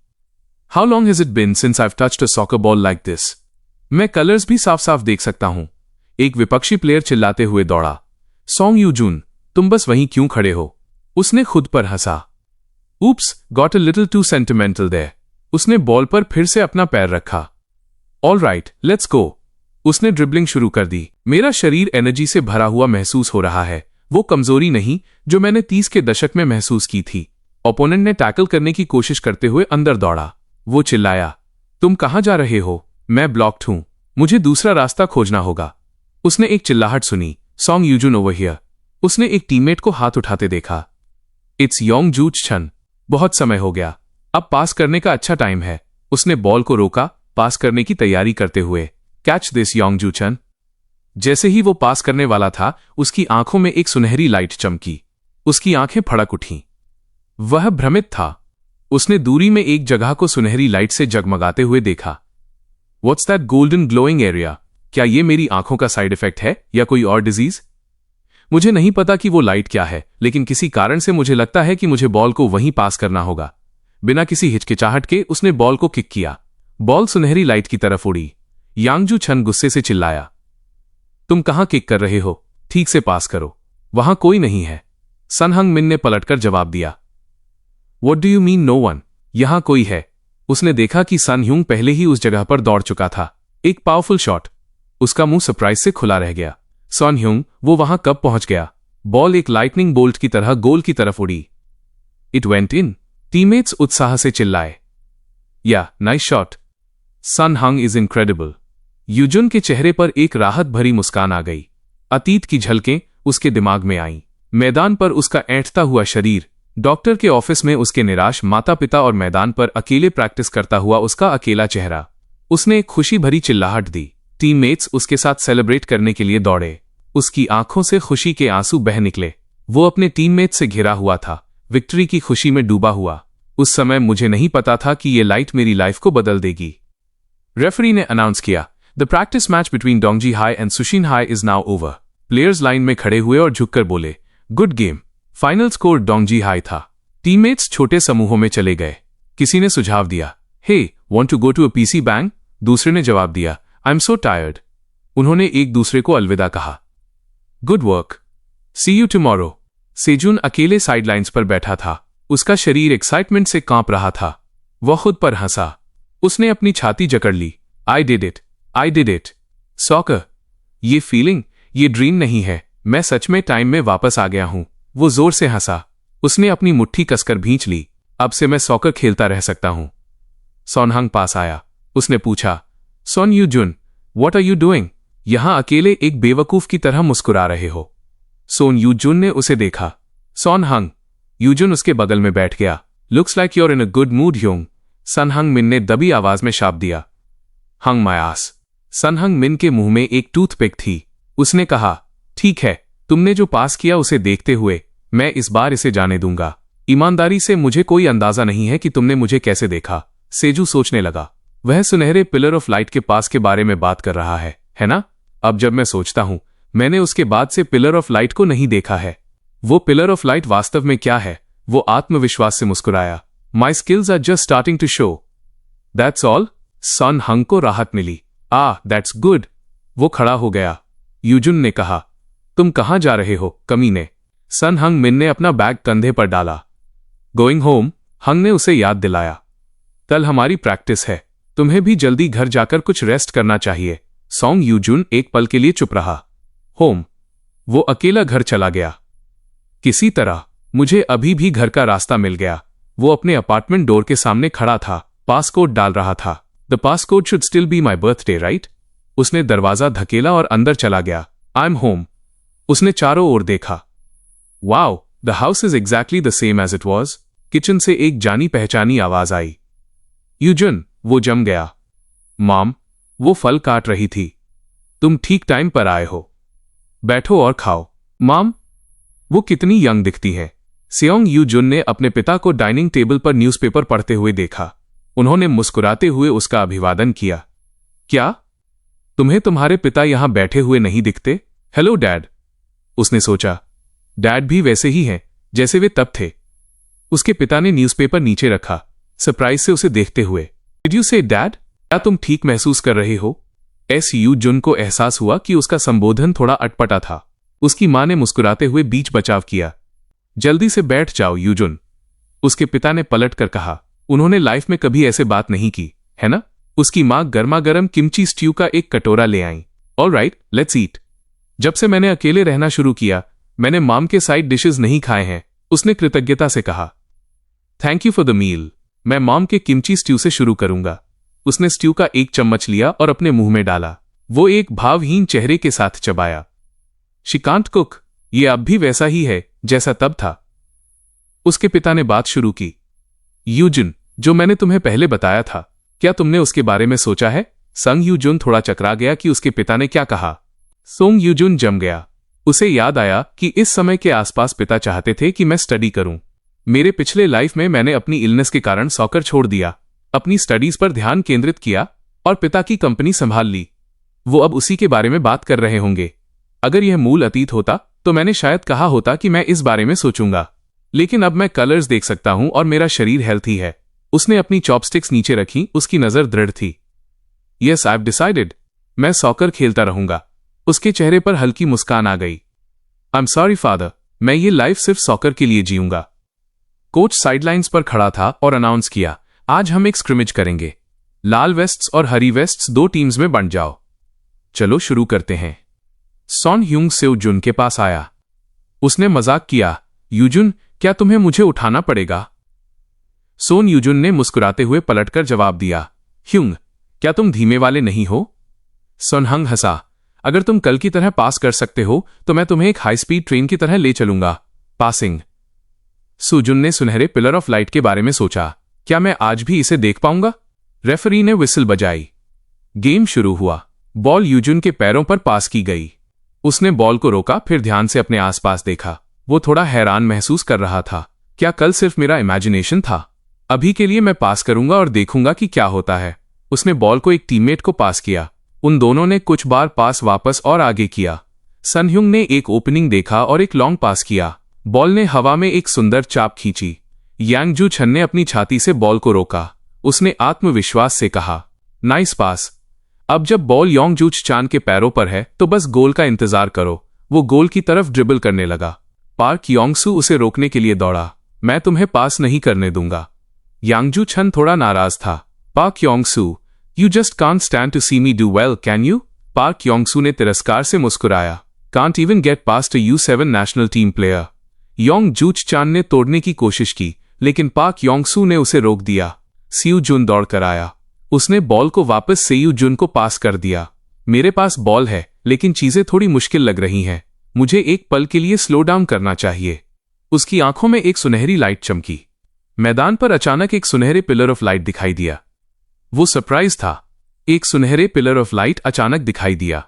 How long has it been since I have touched a soccer ball like this? मैं कलर्स भी साफ साफ देख सकता हूं। एक विपक्षी प्लेयर चिल्लाते हुए दौड़ा। सॉन्ग यूजुन, तुम बस वहीं क्यों खड़े हो? उसने खुद पर हंसा। Oops, got a little too sentimental there. उसने बॉल पर फिर से अपना पैर रखा। All right, let's go. उसने ड्रिबलिंग शुरू कर दी। मेरा शरीर एनर्जी से भरा हुआ महसूस हो रहा है, वो कमजोरी नहीं जो मैंने 30 के दशक में महसूस की थी। ओपोनेंट ने टैकल करने की कोशिश करते हुए अंदर दौड़ा। वो चिल्लाया, तुम कहां जा रहे हो? मैं ब्लॉक्ड हूं, मुझे दूसरा रास्ता खोजना होगा। उसने एक चिल्लाहट सुनी, सॉन्ग यूजुन ओवर हियर। उसने एक टीममेट को हाथ उठाते देखा। इट्स योंग जू छन। बहुत समय हो गया, अब पास करने का अच्छा टाइम है। उसने बॉल को रोका, पास करने की तैयारी करते हुए। कैच दिस योंग जू छन। जैसे ही वो पास करने वाला था, उसकी आंखों में एक सुनहरी लाइट चमकी। उसकी आंखें फड़क उठीं। वह भ्रमित था। उसने दूरी में एक जगह को सुनहरी लाइट से जगमगाते हुए देखा। What's that golden glowing area? क्या ये मेरी आंखों का साइड इफेक्ट है या कोई और डिजीज? मुझे नहीं पता कि वो लाइट क्या है, लेकिन किसी कारण से मुझे लगता है कि मुझे बॉल को वहीं पास करना होगा। बिना किसी हिचकिचाहट के उसने बॉल को किक किया। बॉल सुनहरी लाइट की तरफ उड़ी। यांगजू छन गुस्से से चिल्लाया, तुम कहां किक कर रहे हो? ठीक से पास करो, वहां कोई नहीं है। सन हंग मिन ने पलटकर जवाब दिया, what do you mean no one? यहां कोई है। उसने देखा कि सन ह्यूंग पहले ही उस जगह पर दौड़ चुका था। एक पावरफुल शॉट। उसका मुंह सरप्राइज से खुला रह गया। सन ह्यूंग, वो वहां कब पहुंच गया? बॉल एक लाइटनिंग बोल्ट की तरह गोल की तरफ उड़ी। It went in. टीममेट्स उत्साह से चिल्लाए। Yeah, nice shot. Son Hung is incredible. Yujun के चेहरे पर एक राहत भरी मुस्कान आ गई। अतीत की झलकें उसके दिमाग में आईं। मैदान पर उसका ऐंठता हुआ शरीर, डॉक्टर के ऑफिस में उसके निराश माता पिता और मैदान पर अकेले प्रैक्टिस करता हुआ उसका अकेला चेहरा। उसने एक खुशी भरी चिल्लाहट दी। टीममेट्स उसके साथ सेलिब्रेट करने के लिए दौड़े। उसकी आंखों से खुशी के आंसू बह निकले। वो अपने टीममेट से घिरा हुआ था, विक्ट्री की खुशी में डूबा हुआ। उस समय मुझे नहीं पता था कि ये लाइट मेरी लाइफ को बदल देगी। रेफरी ने अनाउंस किया, the practice match between Dongji high and Sushin high is now over. Players line में खड़े हुए और झुककर बोले, good game. Final score Dongji high था। टीममेट्स छोटे समूहों में चले गए। किसी ने सुझाव दिया, hey, want to go to a PC bang? दूसरे ने जवाब दिया, आई एम सो टायर्ड। उन्होंने एक दूसरे को अलविदा कहा। Good work, see you tomorrow. Sejun अकेले साइडलाइंस पर बैठा था। उसका शरीर एक्साइटमेंट से कांप रहा था। वह खुद पर हंसा। उसने अपनी छाती जकड़ ली। I did it, I did it. Soccer, ये फीलिंग, ये ड्रीम नहीं है। मैं सच में टाइम में वापस आ गया हूं। वो जोर से हंसा। उसने अपनी मुट्ठी कसकर भींच ली। अब से मैं सॉकर खेलता रह सकता हूं। सॉन हंग पास आया। उसने पूछा, Son Yujun, what are you doing? यहां अकेले एक बेवकूफ की तरह मुस्कुरा रहे हो। सोन यूजुन ने उसे देखा। सॉन हंग। यूजुन उसके बगल में बैठ गया। Looks like you're in a good mood hyung. Son Hung Min ने दबी आवाज में शाप दिया। हंग माय आस। सन हंग मिन के मुंह में एक टूथपिक थी। उसने कहा, ठीक है, तुमने जो पास किया उसे देखते हुए मैं इस बार इसे जाने दूंगा। ईमानदारी से मुझे कोई अंदाजा नहीं है कि तुमने मुझे कैसे देखा। सेजू सोचने लगा, वह सुनहरे पिलर ऑफ लाइट के पास के बारे में बात कर रहा है ना? अब जब मैं सोचता हूं, मैंने उसके बाद से पिलर ऑफ लाइट को नहीं देखा है। वो पिलर ऑफ लाइट वास्तव में क्या है? वो आत्मविश्वास से मुस्कुराया। My skills are just starting to show. That's all. Son Hung को राहत मिली। That's good. वो खड़ा हो गया। यूजुन ने कहा, तुम कहां जा रहे हो कमीने? सन हंग मिन ने अपना बैग कंधे पर डाला। गोइंग होम, हंग ने उसे याद दिलाया। कल हमारी प्रैक्टिस है, तुम्हें भी जल्दी घर जाकर कुछ रेस्ट करना चाहिए। सॉन्ग यूजुन एक पल के लिए चुप रहा। होम। वो अकेला घर चला गया। किसी तरह मुझे अभी भी घर का रास्ता मिल गया। वो अपने अपार्टमेंट डोर के सामने खड़ा था, पासकोड डाल रहा था। The passcode should still be my birthday, right? उसने दरवाजा धकेला और अंदर चला गया। I am home. उसने चारों ओर देखा। Wow, the house is exactly the same as it was. Kitchen से एक जानी पहचानी आवाज आई। यूजुन, वो जम गया। मॉम, वो फल काट रही थी। तुम ठीक टाइम पर आए हो। बैठो और खाओ। मॉम, वो कितनी यंग दिखती है। सेओंग यू जुन ने अपने पिता को डाइनिंग टेबल पर न्यूज़पेपर पढ़ते हुए देखा। उन्होंने मुस्कुराते हुए उसका अभिवादन किया। क्या तुम्हें तुम्हारे पिता यहां बैठे हुए नहीं दिखते? हेलो डैड, उसने सोचा। डैड भी वैसे ही हैं जैसे वे तब थे। उसके पिता ने न्यूज़पेपर नीचे रखा, सरप्राइज से उसे देखते हुए। डिड यू से डैड? क्या तुम ठीक महसूस कर रहे हो? यू जुन को एहसास हुआ कि उसका संबोधन थोड़ा अटपटा था। उसकी मां ने मुस्कुराते हुए बीच बचाव किया। जल्दी से बैठ जाओ यूजुन, उसके पिता ने पलट कर कहा। उन्होंने लाइफ में कभी ऐसे बात नहीं की, है ना? उसकी मां गर्मा गर्म किमची स्ट्यू का एक कटोरा ले आई। All right, let's eat. जब से मैंने अकेले रहना शुरू किया, मैंने मॉम के साइड डिशेस नहीं खाए हैं, उसने कृतज्ञता से कहा। Thank you for the meal. मैं मॉम के किमची स्ट्यू से शुरू करूंगा। उसने स्ट्यू का एक चम्मच लिया और अपने मुंह में डाला। वो एक भावहीन चेहरे के साथ चबाया। She can't cook. ये अब भी वैसा ही है जैसा तब था। उसके पिता ने बात शुरू की। यूजुन, जो मैंने तुम्हें पहले बताया था, क्या तुमने उसके बारे में सोचा है? संग यूजुन थोड़ा चकरा गया कि उसके पिता ने क्या कहा। सोंग यूजुन जम गया। उसे याद आया कि इस समय के आसपास पिता चाहते थे कि मैं स्टडी करूं। मेरे पिछले लाइफ में मैंने अपनी इलनेस के कारण सॉकर छोड़ दिया, अपनी स्टडीज पर ध्यान केंद्रित किया और पिता की कंपनी संभाल ली। वो अब उसी के बारे में बात कर रहे होंगे। अगर यह मूल अतीत होता तो मैंने शायद कहा होता कि मैं इस बारे में सोचूंगा, लेकिन अब मैं कलर्स देख सकता हूं और मेरा शरीर हेल्थी है। उसने अपनी चॉपस्टिक्स नीचे रखी, उसकी नजर दृढ़ थी। यस, आई हैव डिसाइडेड, मैं सॉकर खेलता रहूंगा। उसके चेहरे पर हल्की मुस्कान आ गई। आई एम सॉरी फादर, मैं ये लाइफ सिर्फ सॉकर के लिए जीऊंगा। कोच साइडलाइंस पर खड़ा था और अनाउंस किया, आज हम एक स्क्रिमेज करेंगे। लाल वेस्ट्स और हरी वेस्ट्स 2 टीम्स में बंट जाओ। चलो शुरू करते हैं। सॉन ह्यूंग सेओ जुन के पास आया। उसने मजाक किया, यूजुन, क्या तुम्हें मुझे उठाना पड़ेगा? सोन यूजुन ने मुस्कुराते हुए पलटकर जवाब दिया, ह्यूंग, क्या तुम धीमे वाले नहीं हो? सोनहंग हंसा, अगर तुम कल की तरह पास कर सकते हो तो मैं तुम्हें एक हाई स्पीड ट्रेन की तरह ले चलूंगा। पासिंग। सुजुन ने सुनहरे पिलर ऑफ लाइट के बारे में सोचा, क्या मैं आज भी इसे देख पाऊंगा? रेफरी ने विसल बजाई। गेम शुरू हुआ। बॉल यूजुन के पैरों पर पास की गई। उसने बॉल को रोका, फिर ध्यान से अपने आसपास देखा। वो थोड़ा हैरान महसूस कर रहा था। क्या कल सिर्फ मेरा इमेजिनेशन था? अभी के लिए मैं पास करूंगा और देखूंगा कि क्या होता है। उसने बॉल को एक टीममेट को पास किया। उन दोनों ने कुछ बार पास वापस और आगे किया। सनह्युंग ने एक ओपनिंग देखा और एक लॉन्ग पास किया। बॉल ने हवा में एक सुंदर चाप खींची। यांगजू छन ने अपनी छाती से बॉल को रोका। उसने आत्मविश्वास से कहा, नाइस पास। अब जब बॉल योंगजू चान के पैरों पर है तो बस गोल का इंतजार करो। वो गोल की तरफ ड्रिबल करने लगा। पार्क योंगसू उसे रोकने के लिए दौड़ा। मैं तुम्हें पास नहीं करने दूंगा। यांगजू छन थोड़ा नाराज था। Park Yongsu, you just can't stand to see me do well, can you? Park Yongsu ने तिरस्कार से मुस्कुराया। Can't even get past a U7 national team player. Yongju Chan ने तोड़ने की कोशिश की, लेकिन पार्क योंगसू ने उसे रोक दिया। सियू जुन दौड़ कर आया। उसने बॉल को वापस सेयू जुन को पास कर दिया। मेरे पास बॉल है, लेकिन चीजें थोड़ी मुश्किल लग रही हैं। मुझे एक पल के लिए स्लो डाउन करना चाहिए। उसकी आंखों में एक सुनहरी लाइट चमकी। मैदान पर अचानक एक सुनहरे पिलर ऑफ लाइट दिखाई दिया। वो सरप्राइज था। एक सुनहरे पिलर ऑफ लाइट अचानक दिखाई दिया,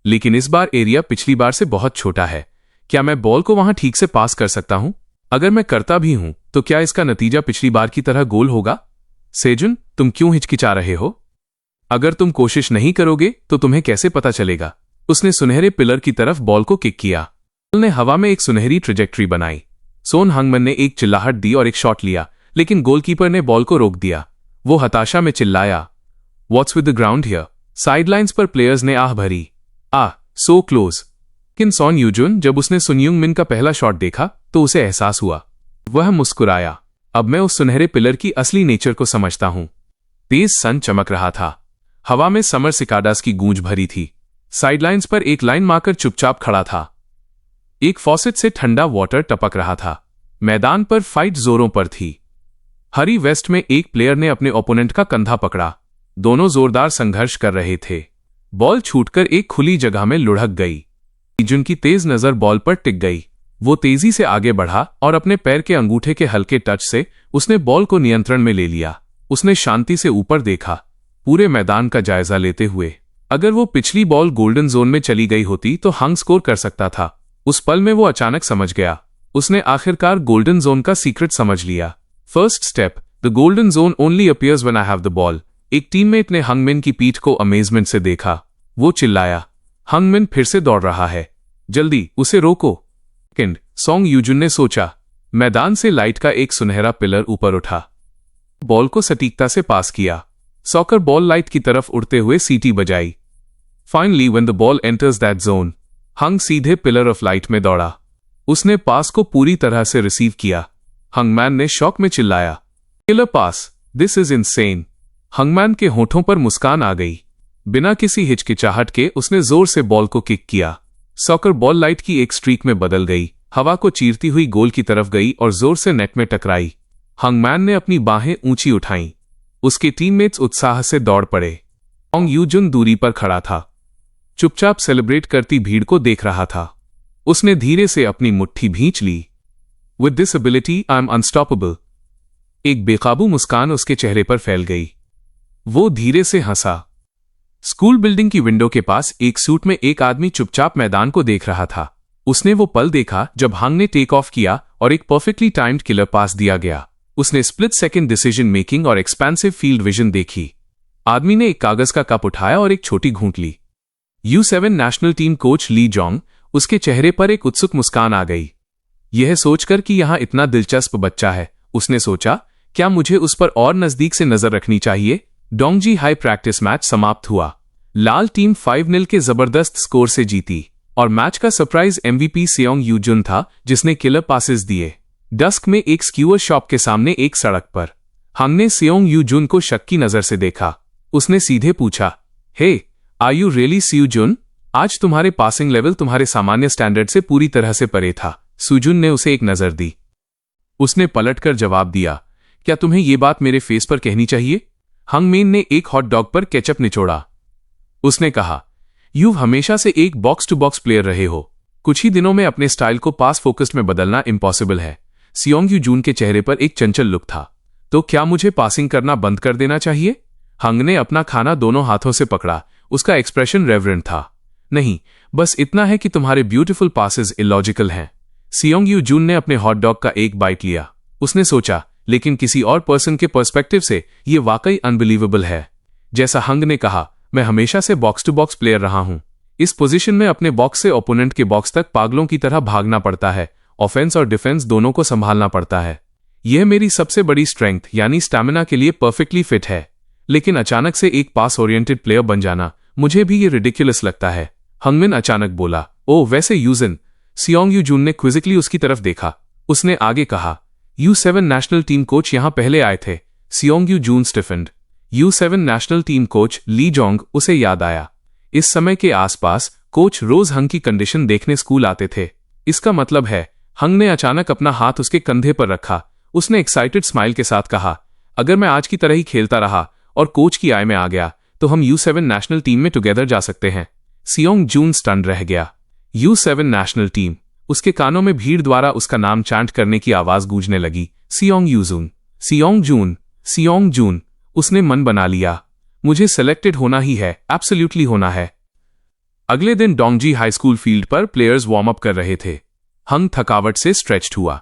लेकिन इस बार एरिया पिछली बार से बहुत छोटा है। क्या मैं बॉल को वहां ठीक से पास कर सकता हूं? अगर मैं करता भी हूं तो क्या इसका नतीजा पिछली बार की तरह गोल होगा? सेजुन, तुम क्यों हिचकिचा रहे हो? अगर तुम कोशिश नहीं करोगे तो तुम्हें कैसे पता चलेगा? उसने सुनहरे पिलर की तरफ बॉल को किक किया। बॉल ने हवा में एक सुनहरी ट्रेजेक्ट्री बनाई। सोन हंगमन ने एक चिल्लाहट दी और एक शॉट लिया, लेकिन गोलकीपर ने बॉल को रोक दिया। वो हताशा में चिल्लाया, what's with the ground here? Sidelines पर प्लेयर्स ने आह भरी। So close. लेकिन सॉन यूजुन, जब उसने सुनयुंग मिन का पहला शॉट देखा तो उसे एहसास हुआ। वह मुस्कुराया। अब मैं उस सुनहरे पिलर की असली नेचर को समझता हूं। तेज सन चमक रहा था। हवा में समर सिकाडास की गूंज भरी थी। साइडलाइंस पर एक लाइन मार्कर चुपचाप खड़ा था। एक फॉसेट से ठंडा वाटर टपक रहा था। मैदान पर फाइट जोरों पर थी। हरी वेस्ट में एक प्लेयर ने अपने ओपोनेंट का कंधा पकड़ा। दोनों जोरदार संघर्ष कर रहे थे। बॉल छूटकर एक खुली जगह में लुढ़क गई। जिनकी तेज नजर बॉल पर टिक गई। वो तेजी से आगे बढ़ा और अपने पैर के अंगूठे के हल्के टच से उसने बॉल को नियंत्रण में ले लिया। उसने शांति से ऊपर देखा, पूरे मैदान का जायजा लेते हुए। अगर वो पिछली बॉल गोल्डन जोन में चली गई होती तो हंग स्कोर कर सकता था। उस पल में वो अचानक समझ गया, उसने आखिरकार गोल्डन जोन का सीक्रेट समझ लिया। First step, the golden zone only appears when I have the ball. एक टीममेट ने हंगमिन की पीठ को अमेजमेंट से देखा। वो चिल्लाया, हंगमिन फिर से दौड़ रहा है, जल्दी उसे रोको। सेकंड, सोंग यूजुन ने सोचा। मैदान से लाइट का एक सुनहरा पिलर ऊपर उठा, बॉल को सटीकता से पास किया। सॉकर बॉल लाइट की तरफ उड़ते हुए सीटी बजाई। Finally when the ball enters that zone, Hung सीधे पिलर ऑफ लाइट में दौड़ा। उसने पास को पूरी तरह से रिसीव किया। हंगमैन ने शॉक में चिल्लाया, killer pass, this is insane. Hungman के होठों पर मुस्कान आ गई। बिना किसी हिचकिचाहट के उसने जोर से बॉल को किक किया। सॉकर बॉल लाइट की एक स्ट्रीक में बदल गई, हवा को चीरती हुई गोल की तरफ गई और जोर से नेट में टकराई। हंगमैन ने अपनी बाहें ऊंची उठाईं। उसके टीममेट्स उत्साह से दौड़ पड़े। सोंग यूजुन दूरी पर खड़ा था, चुपचाप सेलिब्रेट करती भीड़ को देख रहा था। उसने धीरे से अपनी मुट्ठी भींच ली। With this ability I am unstoppable. एक बेकाबू मुस्कान उसके चेहरे पर फैल गई। वो धीरे से हंसा। स्कूल बिल्डिंग की विंडो के पास एक सूट में एक आदमी चुपचाप मैदान को देख रहा था। उसने वो पल देखा जब हंग ने टेक ऑफ किया और एक परफेक्टली टाइम्ड किलर पास दिया गया। उसने स्प्लिट सेकंड डिसीजन मेकिंग और एक्सपेंसिव फील्ड विजन देखी। आदमी ने एक कागज का कप उठाया और एक छोटी घूंट ली। U7 national team coach Lee Jong, उसके चेहरे पर एक उत्सुक मुस्कान आ गई। यह सोचकर कि यहां इतना दिलचस्प बच्चा है, उसने सोचा, क्या मुझे उस पर और नजदीक से नजर रखनी चाहिए। डोंगजी हाई प्रैक्टिस मैच समाप्त हुआ। लाल टीम 5-0 के जबरदस्त स्कोर से जीती और मैच का सरप्राइज MVP सोंग यूजुन था, जिसने किलर पासेस दिए। डस्क में एक स्क्यूअर शॉप के सामने एक सड़क पर हंग ने सोंग यूजुन को शक की नजर से देखा। उसने सीधे पूछा, हे, आर यू रियली सुजुन? आज तुम्हारे पासिंग लेवल तुम्हारे सामान्य स्टैंडर्ड से पूरी तरह से परे था। सुजुन ने उसे एक नजर दी। उसने पलटकर जवाब दिया, क्या तुम्हें यह बात मेरे फेस पर कहनी चाहिए? हंगमिन ने एक हॉट डॉग पर केचप निचोड़ा। उसने कहा, यू हमेशा से एक बॉक्स टू बॉक्स प्लेयर रहे हो। कुछ ही दिनों में अपने स्टाइल को पास फोकस्ड में बदलना इम्पॉसिबल है। सोंग यूजुन के चेहरे पर एक चंचल लुक था। तो क्या मुझे पासिंग करना बंद कर देना चाहिए? हंग ने अपना खाना दोनों हाथों से पकड़ा। उसका एक्सप्रेशन रेवरेंट था। नहीं, बस इतना है कि तुम्हारे ब्यूटीफुल पासेस इलॉजिकल हैं। सोंग यूजुन ने अपने हॉट डॉग का एक बाइट लिया। उसने सोचा, लेकिन किसी और पर्सन के पर्सपेक्टिव से ये वाकई अनबिलीवेबल है। जैसा हंग ने कहा, मैं हमेशा से बॉक्स टू बॉक्स प्लेयर रहा हूं। इस पोजीशन में अपने बॉक्स से ओपोनेंट के बॉक्स तक पागलों की तरह भागना पड़ता है। ऑफेंस और डिफेंस दोनों को संभालना पड़ता है। यह मेरी सबसे बड़ी स्ट्रेंथ यानी स्टैमिना के लिए परफेक्टली फिट है। लेकिन अचानक से एक पास ओरिएंटेड प्लेयर बन जाना, मुझे भी ये रिडिकुलस लगता है। हंगमिन अचानक बोला, ओह वैसे यूजिन। सोंग यूजुन ने क्विजिकली उसकी तरफ देखा। उसने आगे कहा, U7 नेशनल टीम कोच यहां पहले आए थे। Song Yujun stiffened. U7 national team coach Lee Jong, उसे याद आया। इस समय के आसपास कोच रोज हंग की कंडीशन देखने स्कूल आते थे। इसका मतलब है, हंग ने अचानक अपना हाथ उसके कंधे पर रखा। उसने एक्साइटेड स्माइल के साथ कहा, अगर मैं आज की तरह ही खेलता रहा और कोच की आय में आ गया तो हम U7 नेशनल टीम में टुगेदर जा सकते हैं। सोंग यूजुन स्टन रह गया। U7 national team. उसके कानों में भीड़ द्वारा उसका नाम चांट करने की आवाज गूंजने लगी। सोंग यूजुन, सोंग जून, सोंग जून। उसने मन बना लिया, मुझे सेलेक्टेड होना ही है, एब्सोल्युटली होना है। अगले दिन डोंगजी हाई स्कूल फील्ड पर प्लेयर्स वार्म अप कर रहे थे। हंग थकावट से स्ट्रेच्ड हुआ।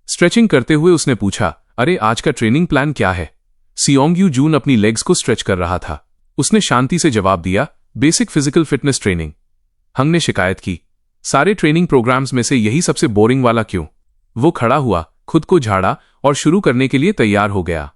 स्ट्रेचिंग करते हुए उसने पूछा, अरे आज का ट्रेनिंग प्लान क्या है? सोंग यूजुन अपनी लेग्स को स्ट्रेच कर रहा था। उसने शांति से जवाब दिया, बेसिक फिजिकल फिटनेस ट्रेनिंग। हंग ने शिकायत की, सारे ट्रेनिंग प्रोग्राम्स में से यही सबसे बोरिंग वाला क्यों? वो खड़ा हुआ, खुद को झाड़ा और शुरू करने के लिए तैयार हो गया।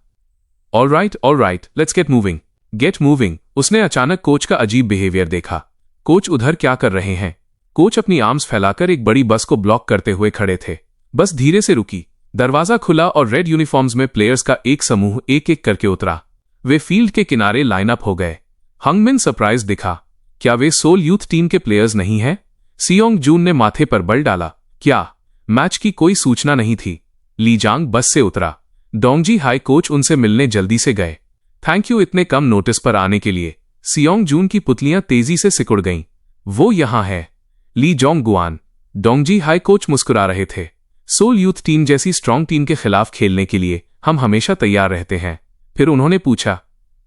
All right, let's get moving. Get moving. उसने अचानक कोच का अजीब बिहेवियर देखा। कोच उधर क्या कर रहे हैं? कोच अपनी आर्म्स फैलाकर एक बड़ी बस को ब्लॉक करते हुए खड़े थे। बस धीरे से रुकी। दरवाजा खुला और रेड यूनिफॉर्म्स में प्लेयर्स का एक समूह एक एक करके उतरा। वे फील्ड के किनारे लाइनअप हो गए। हंगमिन सरप्राइज दिखा, क्या वे सोल यूथ टीम के प्लेयर्स नहीं हैं? सोंग यूजुन ने माथे पर बल डाला, क्या मैच की कोई सूचना नहीं थी? ली जोंग बस से उतरा। डोंगजी हाई कोच उनसे मिलने जल्दी से गए। थैंक यू इतने कम नोटिस पर आने के लिए। सोंग यूजुन की पुतलियां तेजी से सिकुड़ गईं। वो यहां है। Lee Jong Guan. Dongji high coach मुस्कुरा रहे थे। सोल यूथ टीम जैसी स्ट्रांग टीम के खिलाफ खेलने के लिए हम हमेशा तैयार रहते हैं। फिर उन्होंने पूछा,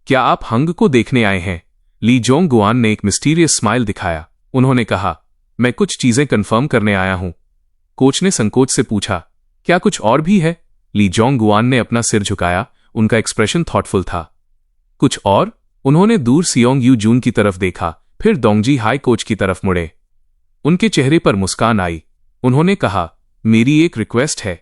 क्या आप हंग को देखने आए हैं? ली जोंग गुआन ने एक मिस्टीरियस स्माइल दिखाया। उन्होंने कहा, मैं कुछ चीजें कंफर्म करने आया हूं। कोच ने संकोच से पूछा, क्या कुछ और भी है? ली जोंग गुआन ने अपना सिर झुकाया, उनका एक्सप्रेशन थॉटफुल था। कुछ और? उन्होंने दूर सियोंग यू जून की तरफ देखा, फिर डोंगजी हाई कोच की तरफ मुड़े। उनके चेहरे पर मुस्कान आई। उन्होंने कहा, मेरी एक रिक्वेस्ट है।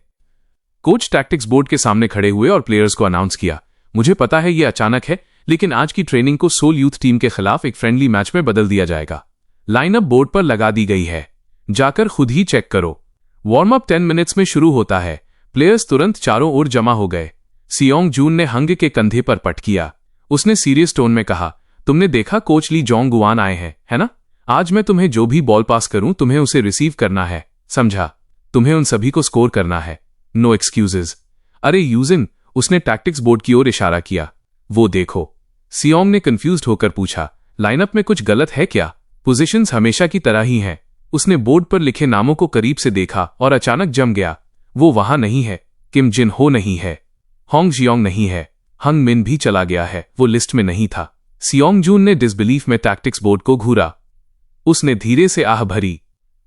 कोच टैक्टिक्स बोर्ड के सामने खड़े हुए और प्लेयर्स को अनाउंस किया, मुझे पता है यह अचानक है, लेकिन आज की ट्रेनिंग को सोल यूथ टीम के खिलाफ एक फ्रेंडली मैच में बदल दिया जाएगा। लाइनअप बोर्ड पर लगा दी गई है, जाकर खुद ही चेक करो। वार्म अप 10 मिनट्स में शुरू होता है। प्लेयर्स तुरंत चारों ओर जमा हो गए। सियोंग जून ने हंग के कंधे पर पट किया। उसने सीरियस टोन में कहा, तुमने देखा कोच ली जोंग गुआन आए हैं, है ना? आज मैं तुम्हें जो भी बॉल पास करूं, तुम्हें उसे रिसीव करना है, समझा? तुम्हें उन सभी को स्कोर करना है। No excuses. अरे यूजिन, उसने टैक्टिक्स बोर्ड की ओर इशारा किया। वो देखो। सियोंग ने कंफ्यूज्ड होकर पूछा, लाइनअप में कुछ गलत है क्या? पोजीशंस हमेशा की तरह ही हैं। उसने बोर्ड पर लिखे नामों को करीब से देखा और अचानक जम गया। वो वहां नहीं है, किम जिन हो नहीं है, होंग जियोंग नहीं है, हंग मिन भी चला गया है, वो लिस्ट में नहीं था। सियोंग जून ने डिसबिलीफ में टैक्टिक्स बोर्ड को घूरा। उसने धीरे से आह भरी,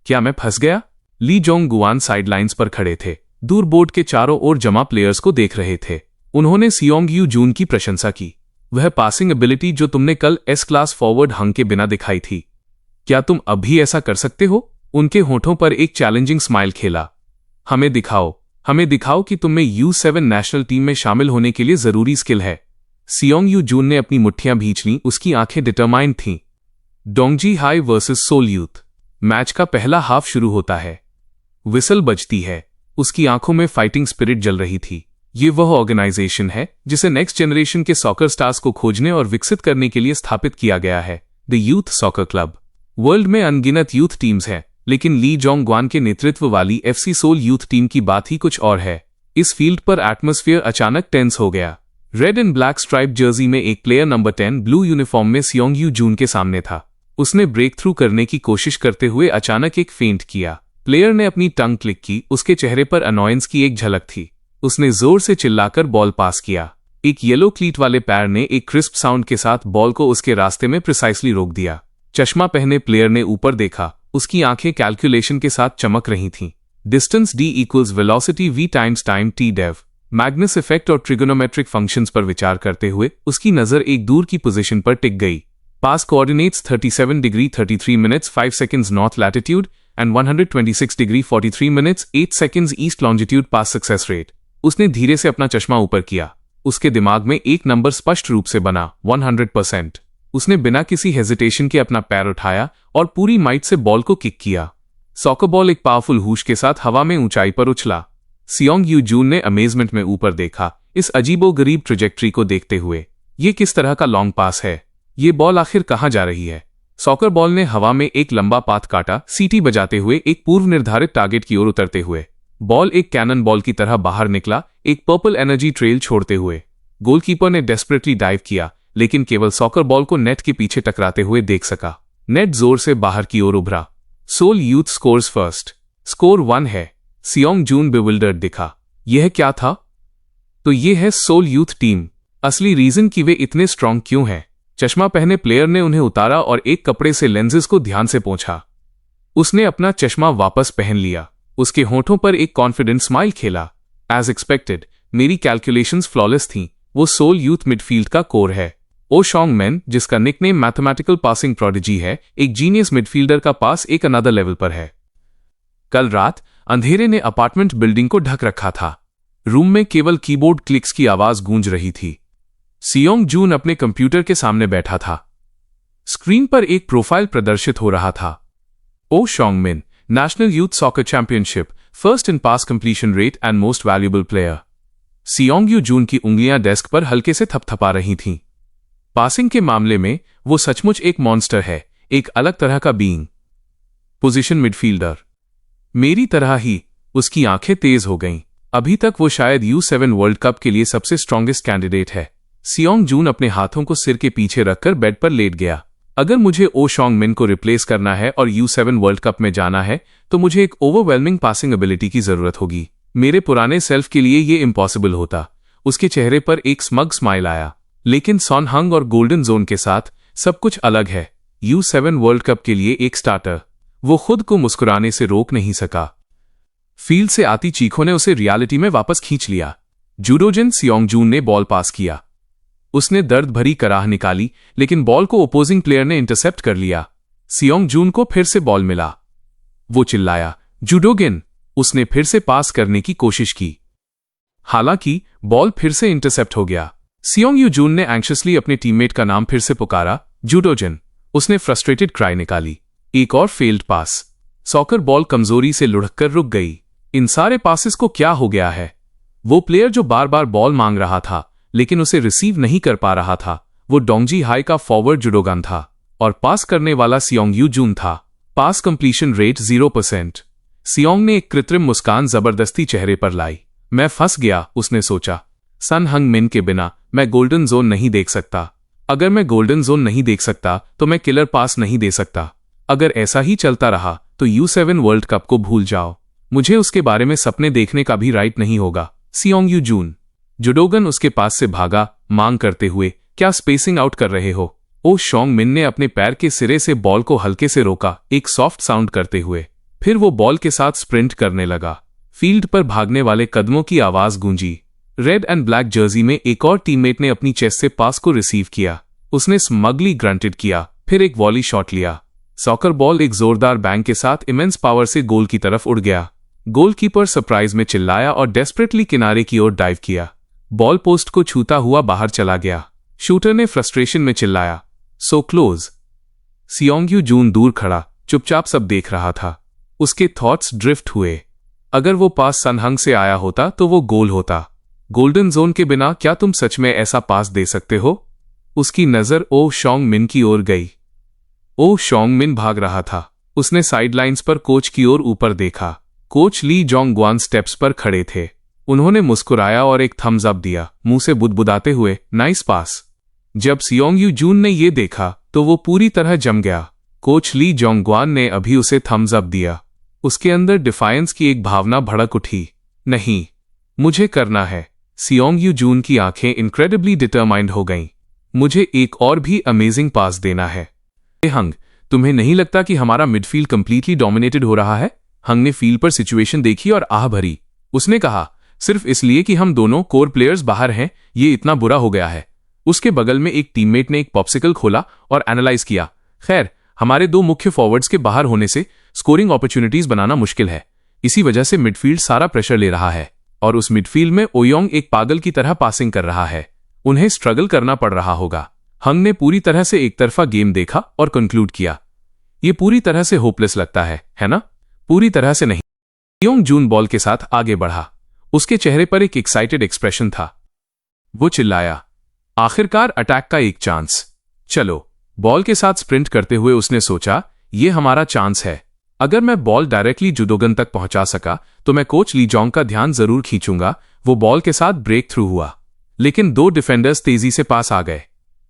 क्या मैं फंस गया? ली जोंग गुआन साइडलाइंस पर खड़े थे, दूर बोर्ड के चारों ओर जमा प्लेयर्स को देख रहे थे। उन्होंने सियोंग यू जून की प्रशंसा की। वह पासिंग एबिलिटी जो तुमने कल एस क्लास फॉरवर्ड हंग के बिना दिखाई थी, क्या तुम अब भी ऐसा कर सकते हो? उनके होठों पर एक चैलेंजिंग स्माइल खेला। हमें दिखाओ कि तुम में U7 नेशनल टीम में शामिल होने के लिए जरूरी स्किल है। सियोंग यू जून ने अपनी मुट्ठियां भींच लीं, उसकी आंखें डिटरमाइंड थीं। Dongji high versus Seoul youth. Match का पहला हाफ शुरू होता है। विसल बजती है। उसकी आंखों में फाइटिंग स्पिरिट जल रही थी। ये वह ऑर्गेनाइजेशन है जिसे नेक्स्ट जनरेशन के सॉकर स्टार्स को खोजने और विकसित करने के लिए स्थापित किया गया है, the youth soccer club. World में अनगिनत यूथ टीम्स हैं, लेकिन ली जोंग गुआन के नेतृत्व वाली FC सोल यूथ टीम की बात ही कुछ और है। इस फील्ड पर एटमॉस्फेयर अचानक टेंस हो गया। Red and black stripe Jersey में एक प्लेयर नंबर 10 ब्लू यूनिफॉर्म में सियोंग यू जून के सामने था। उसने ब्रेक थ्रू करने की कोशिश करते हुए अचानक एक फेंट किया। प्लेयर ने अपनी टंग क्लिक की। उसके चेहरे पर अनॉयंस की एक झलक थी। उसने जोर से चिल्लाकर बॉल पास किया। एक येलो क्लीट वाले पैर ने एक क्रिस्प साउंड के साथ बॉल को उसके रास्ते में प्रिसाइसली रोक दिया। चश्मा पहने प्लेयर ने ऊपर देखा। उसकी आंखें कैलकुलेशन के साथ चमक रही थीं। Distance D equals velocity V times time T डेव। मैग्नस इफेक्ट और ट्रिगोनोमेट्रिक फंक्शंस पर विचार करते हुए उसकी नजर एक दूर की पोजीशन पर टिक गई। Pass coordinates 37 degree 33 minutes 5 seconds north latitude and 126 degree 43 minutes 8 seconds east longitude. Pass success rate. उसने धीरे से अपना चश्मा ऊपर किया। उसके दिमाग में एक नंबर स्पष्ट रूप से बना, 100%। उसने बिना किसी हेजिटेशन के अपना पैर उठाया और पूरी माइट से बॉल को किक किया। सॉकर बॉल एक पावरफुल हूश के साथ हवा में ऊंचाई पर उछला। सियोंग यू जून ने अमेजमेंट में ऊपर देखा, इस अजीबोगरीब ट्रेजेक्ट्री को देखते हुए। ये किस तरह का लॉन्ग पास है? ये बॉल आखिर कहां जा रही है? सॉकर बॉल ने हवा में एक लंबा पाथ काटा, सीटी बजाते हुए एक पूर्व निर्धारित टारगेट की ओर उतरते हुए। बॉल एक कैनन बॉल की तरह बाहर निकला, एक पर्पल एनर्जी ट्रेल छोड़ते हुए। गोलकीपर ने डेस्परेटली डाइव किया, लेकिन केवल सॉकर बॉल को नेट के पीछे टकराते हुए देख सका। नेट जोर से बाहर की ओर उभरा। Seoul youth scores first. Score 1 है। सियोंग जून बेविल्डर्ड दिखा। यह क्या था? तो ये है सोल यूथ टीम। असली रीजन कि वे इतने स्ट्रांग क्यों हैं। चश्मा पहने प्लेयर ने उन्हें उतारा और एक कपड़े से लेंसेज को ध्यान से पोंछा। उसने अपना चश्मा वापस पहन लिया। उसके होठों पर एक कॉन्फिडेंट स्माइल खेला। एज एक्सपेक्टेड, मेरी कैलकुलेशंस फ्लॉलेस थीं। वो सोल यूथ मिडफील्ड का कोर है। ओ शॉन्ग मैन, जिसका निकनेम मैथमेटिकल पासिंग प्रोडिजी है, एक जीनियस मिडफील्डर का पास एक अनदर लेवल पर है। कल रात अंधेरे ने अपार्टमेंट बिल्डिंग को ढक रखा था। रूम में केवल कीबोर्ड क्लिक्स की आवाज गूंज रही थी। सियोंग जून अपने कंप्यूटर के सामने बैठा था। स्क्रीन पर एक प्रोफाइल प्रदर्शित हो रहा था। Oh Shong Min, national youth soccer championship, first in pass completion rate and most valuable player. Seong Yu Jun की उंगलियां डेस्क पर हल्के से थपथपा रही थीं। पासिंग के मामले में वो सचमुच एक मॉन्स्टर है, एक अलग तरह का बीइंग। Position midfielder. मेरी तरह ही। उसकी आंखें तेज हो गईं। अभी तक वो शायद U7 वर्ल्ड कप के लिए सबसे स्ट्रॉन्गेस्ट कैंडिडेट है। सियोंग जून अपने हाथों को सिर के पीछे रखकर बेड पर लेट गया। अगर मुझे ओ शॉन्ग मिन को रिप्लेस करना है और U7 वर्ल्ड कप में जाना है, तो मुझे एक ओवरवेलमिंग पासिंग एबिलिटी की जरूरत होगी। मेरे पुराने सेल्फ के लिए ये इम्पॉसिबल होता। उसके चेहरे पर एक स्मग स्माइल आया। लेकिन सॉन हंग और गोल्डन जोन के साथ सब कुछ अलग है। U7 वर्ल्ड कप के लिए एक स्टार्टर। वो खुद को मुस्कुराने से रोक नहीं सका। फील्ड से आती चीखों ने उसे रियलिटी में वापस खींच लिया। जूडोजिन सियोंगजून ने बॉल पास किया। उसने दर्द भरी कराह निकाली, लेकिन बॉल को ओपोजिंग प्लेयर ने इंटरसेप्ट कर लिया। सियोंगजून को फिर से बॉल मिला। वो चिल्लाया, जूडोगिन। उसने फिर से पास करने की कोशिश की, हालांकि बॉल फिर से इंटरसेप्ट हो गया। सियोंगजून ने एंक्शसली अपने टीममेट का नाम फिर से पुकारा, जूडोजिन। उसने फ्रस्ट्रेटेड क्राई निकाली। एक और फेल्ड पास। सॉकर बॉल कमजोरी से लुढ़ककर रुक गई। इन सारे पासेस को क्या हो गया है? वो प्लेयर जो बार बार बॉल मांग रहा था लेकिन उसे रिसीव नहीं कर पा रहा था, वो डोंगजी हाई का फॉरवर्ड जुडोगन था और पास करने वाला सियोंगजून था। पास कंप्लीशन रेट 0%। सियोंग ने एक कृत्रिम मुस्कान जबरदस्ती चेहरे पर लाई। मैं फंस गया, उसने सोचा। सन हंग मिन के बिना मैं गोल्डन जोन नहीं देख सकता। अगर मैं गोल्डन जोन नहीं देख सकता तो मैं किलर पास नहीं दे सकता। अगर ऐसा ही चलता रहा तो U7 वर्ल्ड कप को भूल जाओ। मुझे उसके बारे में सपने देखने का भी राइट नहीं होगा। सियोंगजून। जुडोगन उसके पास से भागा, मांग करते हुए, क्या स्पेसिंग आउट कर रहे हो? ओ शोंग मिन ने अपने पैर के सिरे से बॉल को हल्के से रोका, एक सॉफ्ट साउंड करते हुए। फिर वो बॉल के साथ स्प्रिंट करने लगा। फील्ड पर भागने वाले कदमों की आवाज गूंजी। रेड एंड ब्लैक जर्सी में एक और टीममेट ने अपनी चेस्ट से पास को रिसीव किया। उसने स्मगली ग्रंटेड किया, फिर एक वॉली शॉट लिया। सॉकर बॉल एक जोरदार बैंग के साथ इमेंस पावर से गोल की तरफ उड़ गया। गोलकीपर सरप्राइज में चिल्लाया और डेस्परेटली किनारे की ओर डाइव किया। बॉल पोस्ट को छूता हुआ बाहर चला गया। शूटर ने फ्रस्ट्रेशन में चिल्लाया, सो क्लोज। सियोंगजून दूर खड़ा चुपचाप सब देख रहा था। उसके थॉट्स ड्रिफ्ट हुए। अगर वो पास सनहंग से आया होता तो वो गोल होता। गोल्डन जोन के बिना क्या तुम सच में ऐसा पास दे सकते हो? उसकी नजर ओ शोंग मिन की ओर गई। ओ शोंग मिन भाग रहा था। उसने साइडलाइंस पर कोच की ओर ऊपर देखा। कोच ली जोंगग्वान स्टेप्स पर खड़े थे। उन्होंने मुस्कुराया और एक थम्स अप दिया, मुंह से बुदबुदाते हुए, नाइस पास। जब सियोंगजून ने ये देखा तो वो पूरी तरह जम गया। कोच ली जोंगग्वान ने अभी उसे थम्स अप दिया। उसके अंदर डिफायंस की एक भावना भड़क उठी। नहीं, मुझे करना है। सियोंगजून की आंखें इनक्रेडिबली डिटरमाइंड हो गईं। मुझे एक और भी अमेजिंग पास देना है। हंग, तुम्हें नहीं लगता कि हमारा मिडफील्ड कंप्लीटली डोमिनेटेड हो रहा है? हंग ने फील्ड पर सिचुएशन देखी और आह भरी। उसने कहा, सिर्फ इसलिए कि हम दोनों कोर प्लेयर्स बाहर हैं, ये इतना बुरा हो गया है। उसके बगल में एक टीममेट ने एक पॉप्सिकल खोला और एनालाइज किया। खैर, हमारे दो मुख्य फॉरवर्ड्स के बाहर होने से स्कोरिंग अपॉर्चुनिटीज बनाना मुश्किल है। इसी वजह से मिडफील्ड सारा प्रेशर ले रहा है और उस मिडफील्ड में ओयोंग एक पागल की तरह पासिंग कर रहा है। उन्हें स्ट्रगल करना पड़ रहा होगा। हंग ने पूरी तरह से एक तरफा गेम देखा और कंक्लूड किया, ये पूरी तरह से होपलेस लगता है ना? पूरी तरह से नहीं। सियोंगजून बॉल के साथ आगे बढ़ा। उसके चेहरे पर एक एक्साइटेड एक्सप्रेशन था। वो चिल्लाया, आखिरकार अटैक का एक चांस। चलो। बॉल के साथ स्प्रिंट करते हुए उसने सोचा, ये हमारा चांस है। अगर मैं बॉल डायरेक्टली जुडोगन तक पहुंचा सका तो मैं कोच ली जोंग का ध्यान जरूर खींचूंगा। वो बॉल के साथ ब्रेक थ्रू हुआ, लेकिन दो डिफेंडर्स तेजी से पास आ गए।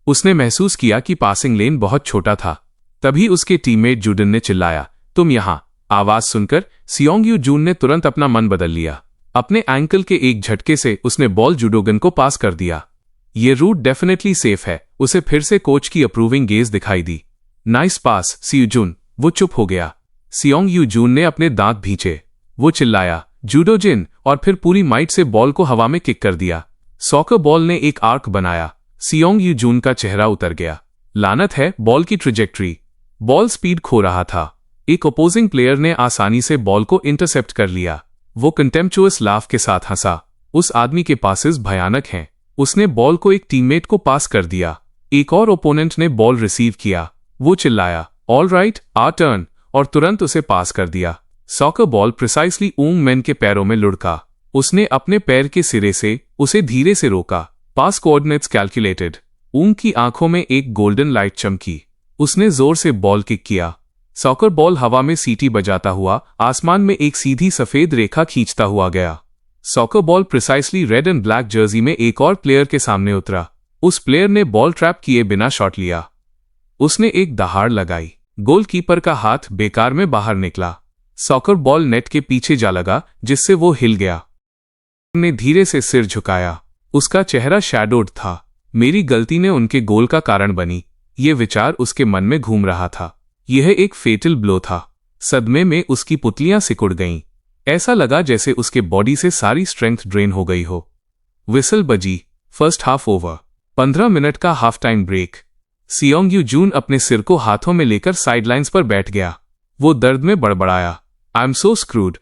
उसने महसूस किया कि पासिंग लेन बहुत छोटा था। तभी उसके टीममेट जूडन ने चिल्लाया, तुम यहां। आवाज सुनकर सियोंगजून ने तुरंत अपना मन बदल लिया। अपने एंकल के एक झटके से उसने बॉल जुडोगन को पास कर दिया। ये रूट डेफिनेटली सेफ है। उसे फिर से कोच की अप्रूविंग गेज दिखाई दी। नाइस पास सियोंगजून। वो चुप हो गया। सियोंगजून ने अपने दांत भींचे। वो चिल्लाया, जूडोजिन, और फिर पूरी माइट से बॉल को हवा में किक कर दिया। सॉकर बॉल ने एक आर्क बनाया। सियोंगजून का चेहरा उतर गया। लानत है बॉल की ट्रेजेक्टरी। बॉल स्पीड खो रहा था। एक अपोजिंग प्लेयर ने आसानी से बॉल को इंटरसेप्ट कर लिया। वो कंटेम्पचुअस लाफ के साथ हंसा। उस आदमी के पासेस भयानक हैं। उसने बॉल को एक टीममेट को पास कर दिया। एक और ओपोनेंट ने बॉल रिसीव किया। वो चिल्लाया, ऑल राइट, आ टर्न, और तुरंत उसे पास कर दिया। सॉकर बॉल प्रिसाइसली ऊंग मैन के पैरों में लुढ़का। उसने अपने पैर के सिरे से उसे धीरे से रोका। पास कोऑर्डिनेट्स कैलकुलेटेड। ऊंग की आंखों में एक गोल्डन लाइट चमकी। उसने जोर से बॉल किक किया। सॉकर बॉल हवा में सीटी बजाता हुआ आसमान में एक सीधी सफेद रेखा खींचता हुआ गया। Soccer ball precisely red and black Jersey में एक और प्लेयर के सामने उतरा। उस प्लेयर ने बॉल ट्रैप किए बिना शॉट लिया। उसने एक दहाड़ लगाई। गोलकीपर का हाथ बेकार में बाहर निकला। सॉकर बॉल नेट के पीछे जा लगा, जिससे वो हिल गया। ने धीरे से सिर झुकाया। उसका चेहरा शैडोड था। मेरी गलती ने उनके गोल का कारण बनी। ये विचार उसके मन में घूम रहा था। यह एक फेटल ब्लो था। सदमे में उसकी पुतलियां सिकुड़ गईं। ऐसा लगा जैसे उसके बॉडी से सारी स्ट्रेंथ ड्रेन हो गई हो। विसल बजी। First half over. 15 मिनट का half time break. Seong Yu Jun अपने सिर को हाथों में लेकर साइडलाइंस पर बैठ गया। वो दर्द में बड़बड़ाया, आई एम सो स्क्रूड।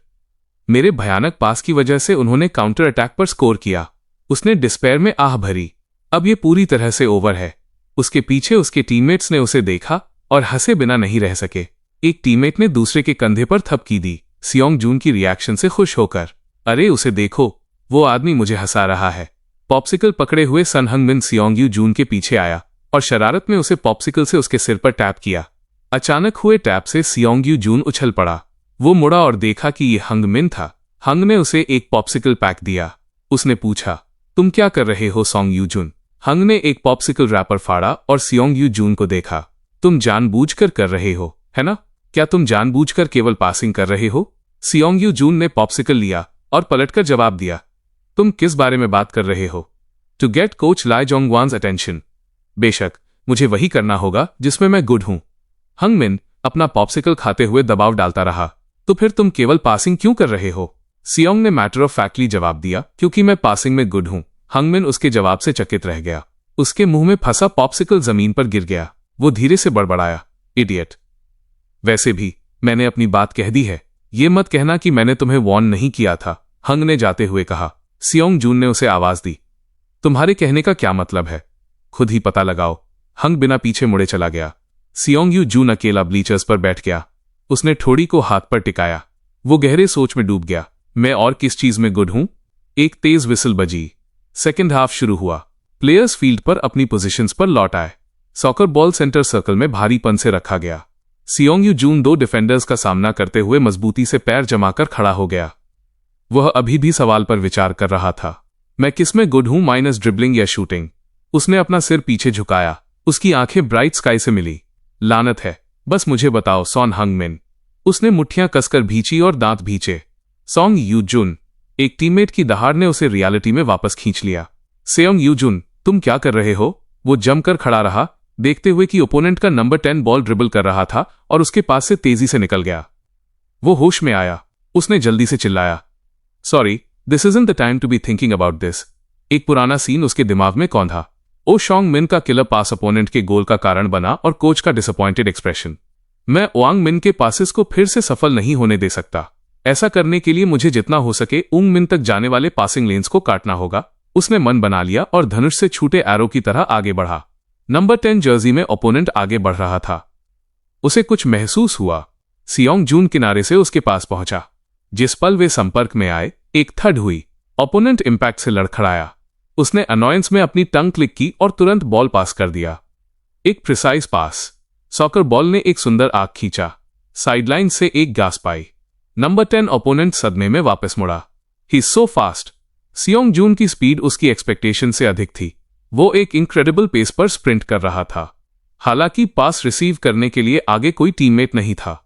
मेरे भयानक पास की वजह से उन्होंने काउंटर अटैक पर स्कोर किया। उसने डिस्पेयर में आह भरी। अब ये पूरी तरह से ओवर है। उसके पीछे उसके टीममेट्स ने उसे देखा और हंसे बिना नहीं रह सके। एक टीममेट ने दूसरे के कंधे पर थपकी दी, सियोंग जून की रिएक्शन से खुश होकर। अरे उसे देखो, वो आदमी मुझे हंसा रहा है। पॉप्सिकल पकड़े हुए सन हंगमिन सियोंग यू जून के पीछे आया और शरारत में उसे पॉप्सिकल से उसके सिर पर टैप किया। अचानक हुए टैप से सियोंग यू जून उछल पड़ा। वो मुड़ा और देखा कि ये हंगमिन था। हंग ने उसे एक पॉप्सिकल पैक दिया। उसने पूछा, तुम क्या कर रहे हो सोंग यू जून? हंग ने एक पॉप्सिकल रैपर फाड़ा और सियोंग यू जून को देखा। तुम जानबूझकर कर रहे हो, है ना? क्या तुम जानबूझकर केवल पासिंग कर रहे हो? सियोंग यू जून ने पॉप्सिकल लिया और पलटकर जवाब दिया, तुम किस बारे में बात कर रहे हो? To get coach Lai Jongwan's attention. बेशक, मुझे वही करना होगा जिसमें मैं गुड हूं। हंगमिन अपना पॉप्सिकल खाते हुए दबाव डालता रहा। तो फिर तुम केवल पासिंग क्यों कर रहे हो? सियोंग ने मैटर ऑफ फैक्टली जवाब दिया, क्योंकि मैं पासिंग में गुड हूं। हंगमिन उसके जवाब से चकित रह गया। उसके मुंह में फंसा पॉप्सिकल जमीन पर गिर गया। वो धीरे से बड़बड़ाया, इडियट। वैसे भी मैंने अपनी बात कह दी है। ये मत कहना कि मैंने तुम्हें वॉर्न नहीं किया था, हंग ने जाते हुए कहा। सियोंग जून ने उसे आवाज दी, तुम्हारे कहने का क्या मतलब है? खुद ही पता लगाओ। हंग बिना पीछे मुड़े चला गया। सियोंग यू जून अकेला ब्लीचर्स पर बैठ गया। उसने ठोड़ी को हाथ पर टिकाया। वो गहरे सोच में डूब गया। मैं और किस चीज में गुड हूं? एक तेज विसल बजी। सेकेंड हाफ शुरू हुआ। प्लेयर्स फील्ड पर अपनी पोजीशंस पर लौट आए। सॉकर बॉल सेंटर सर्कल में भारीपन से रखा गया। सियोंग यू जून 2 डिफेंडर्स का सामना करते हुए मजबूती से पैर जमाकर खड़ा हो गया। वह अभी भी सवाल पर विचार कर रहा था, मैं किस में गुड हूं, माइनस ड्रिबलिंग या शूटिंग? उसने अपना सिर पीछे झुकाया। उसकी आंखें ब्राइट स्काई से मिली। लानत है, बस मुझे बताओ सॉन हंगमिन। उसने मुट्ठियां कसकर भींची और दांत भींचे। सोंग यू जून। एक टीममेट की दहाड़ ने उसे रियलिटी में वापस खींच लिया। सियोंग यू जून, तुम क्या कर रहे हो? वो जमकर खड़ा रहा, देखते हुए कि ओपोनेंट का नंबर 10 बॉल ड्रिबल कर रहा था और उसके पास से तेजी से निकल गया। वो होश में आया। उसने जल्दी से चिल्लाया, sorry, this isn't the time to be thinking about this. एक पुराना सीन उसके दिमाग में कौंधा। ओ शॉन्ग मिन का किलर पास अपोनेंट के गोल का कारण बना और कोच का डिसअपॉइंटेड एक्सप्रेशन। मैं ओआंग मिन के पासेस को फिर से सफल नहीं होने दे सकता। ऐसा करने के लिए मुझे जितना हो सके उंग मिन तक जाने वाले पासिंग लेन्स को काटना होगा। उसने मन बना लिया और धनुष से छूटे एरो की तरह आगे बढ़ा। नंबर 10 जर्सी में ओपोनेंट आगे बढ़ रहा था। उसे कुछ महसूस हुआ। सियोंग जून किनारे से उसके पास पहुंचा। जिस पल वे संपर्क में आए, एक थड हुई। ओपोनेंट इंपैक्ट से लड़खड़ाया। उसने अनॉयंस में अपनी टंग क्लिक की और तुरंत बॉल पास कर दिया। एक प्रिसाइज पास। सॉकर बॉल ने एक सुंदर आग खींचा। साइडलाइन से एक गास पाई। नंबर 10 ओपोनेंट सदमे में वापस मुड़ा। ही सो फास्ट। सियोंग जून की स्पीड उसकी एक्सपेक्टेशन से अधिक थी। वो एक इनक्रेडिबल पेस पर स्प्रिंट कर रहा था। हालांकि पास रिसीव करने के लिए आगे कोई टीममेट नहीं था।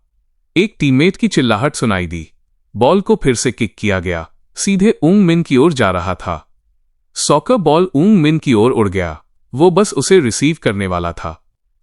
एक टीममेट की चिल्लाहट सुनाई दी। बॉल को फिर से किक किया गया। सीधे उंग मिन की ओर जा रहा था। सॉकर बॉल उंग मिन की ओर उड़ गया। वो बस उसे रिसीव करने वाला था।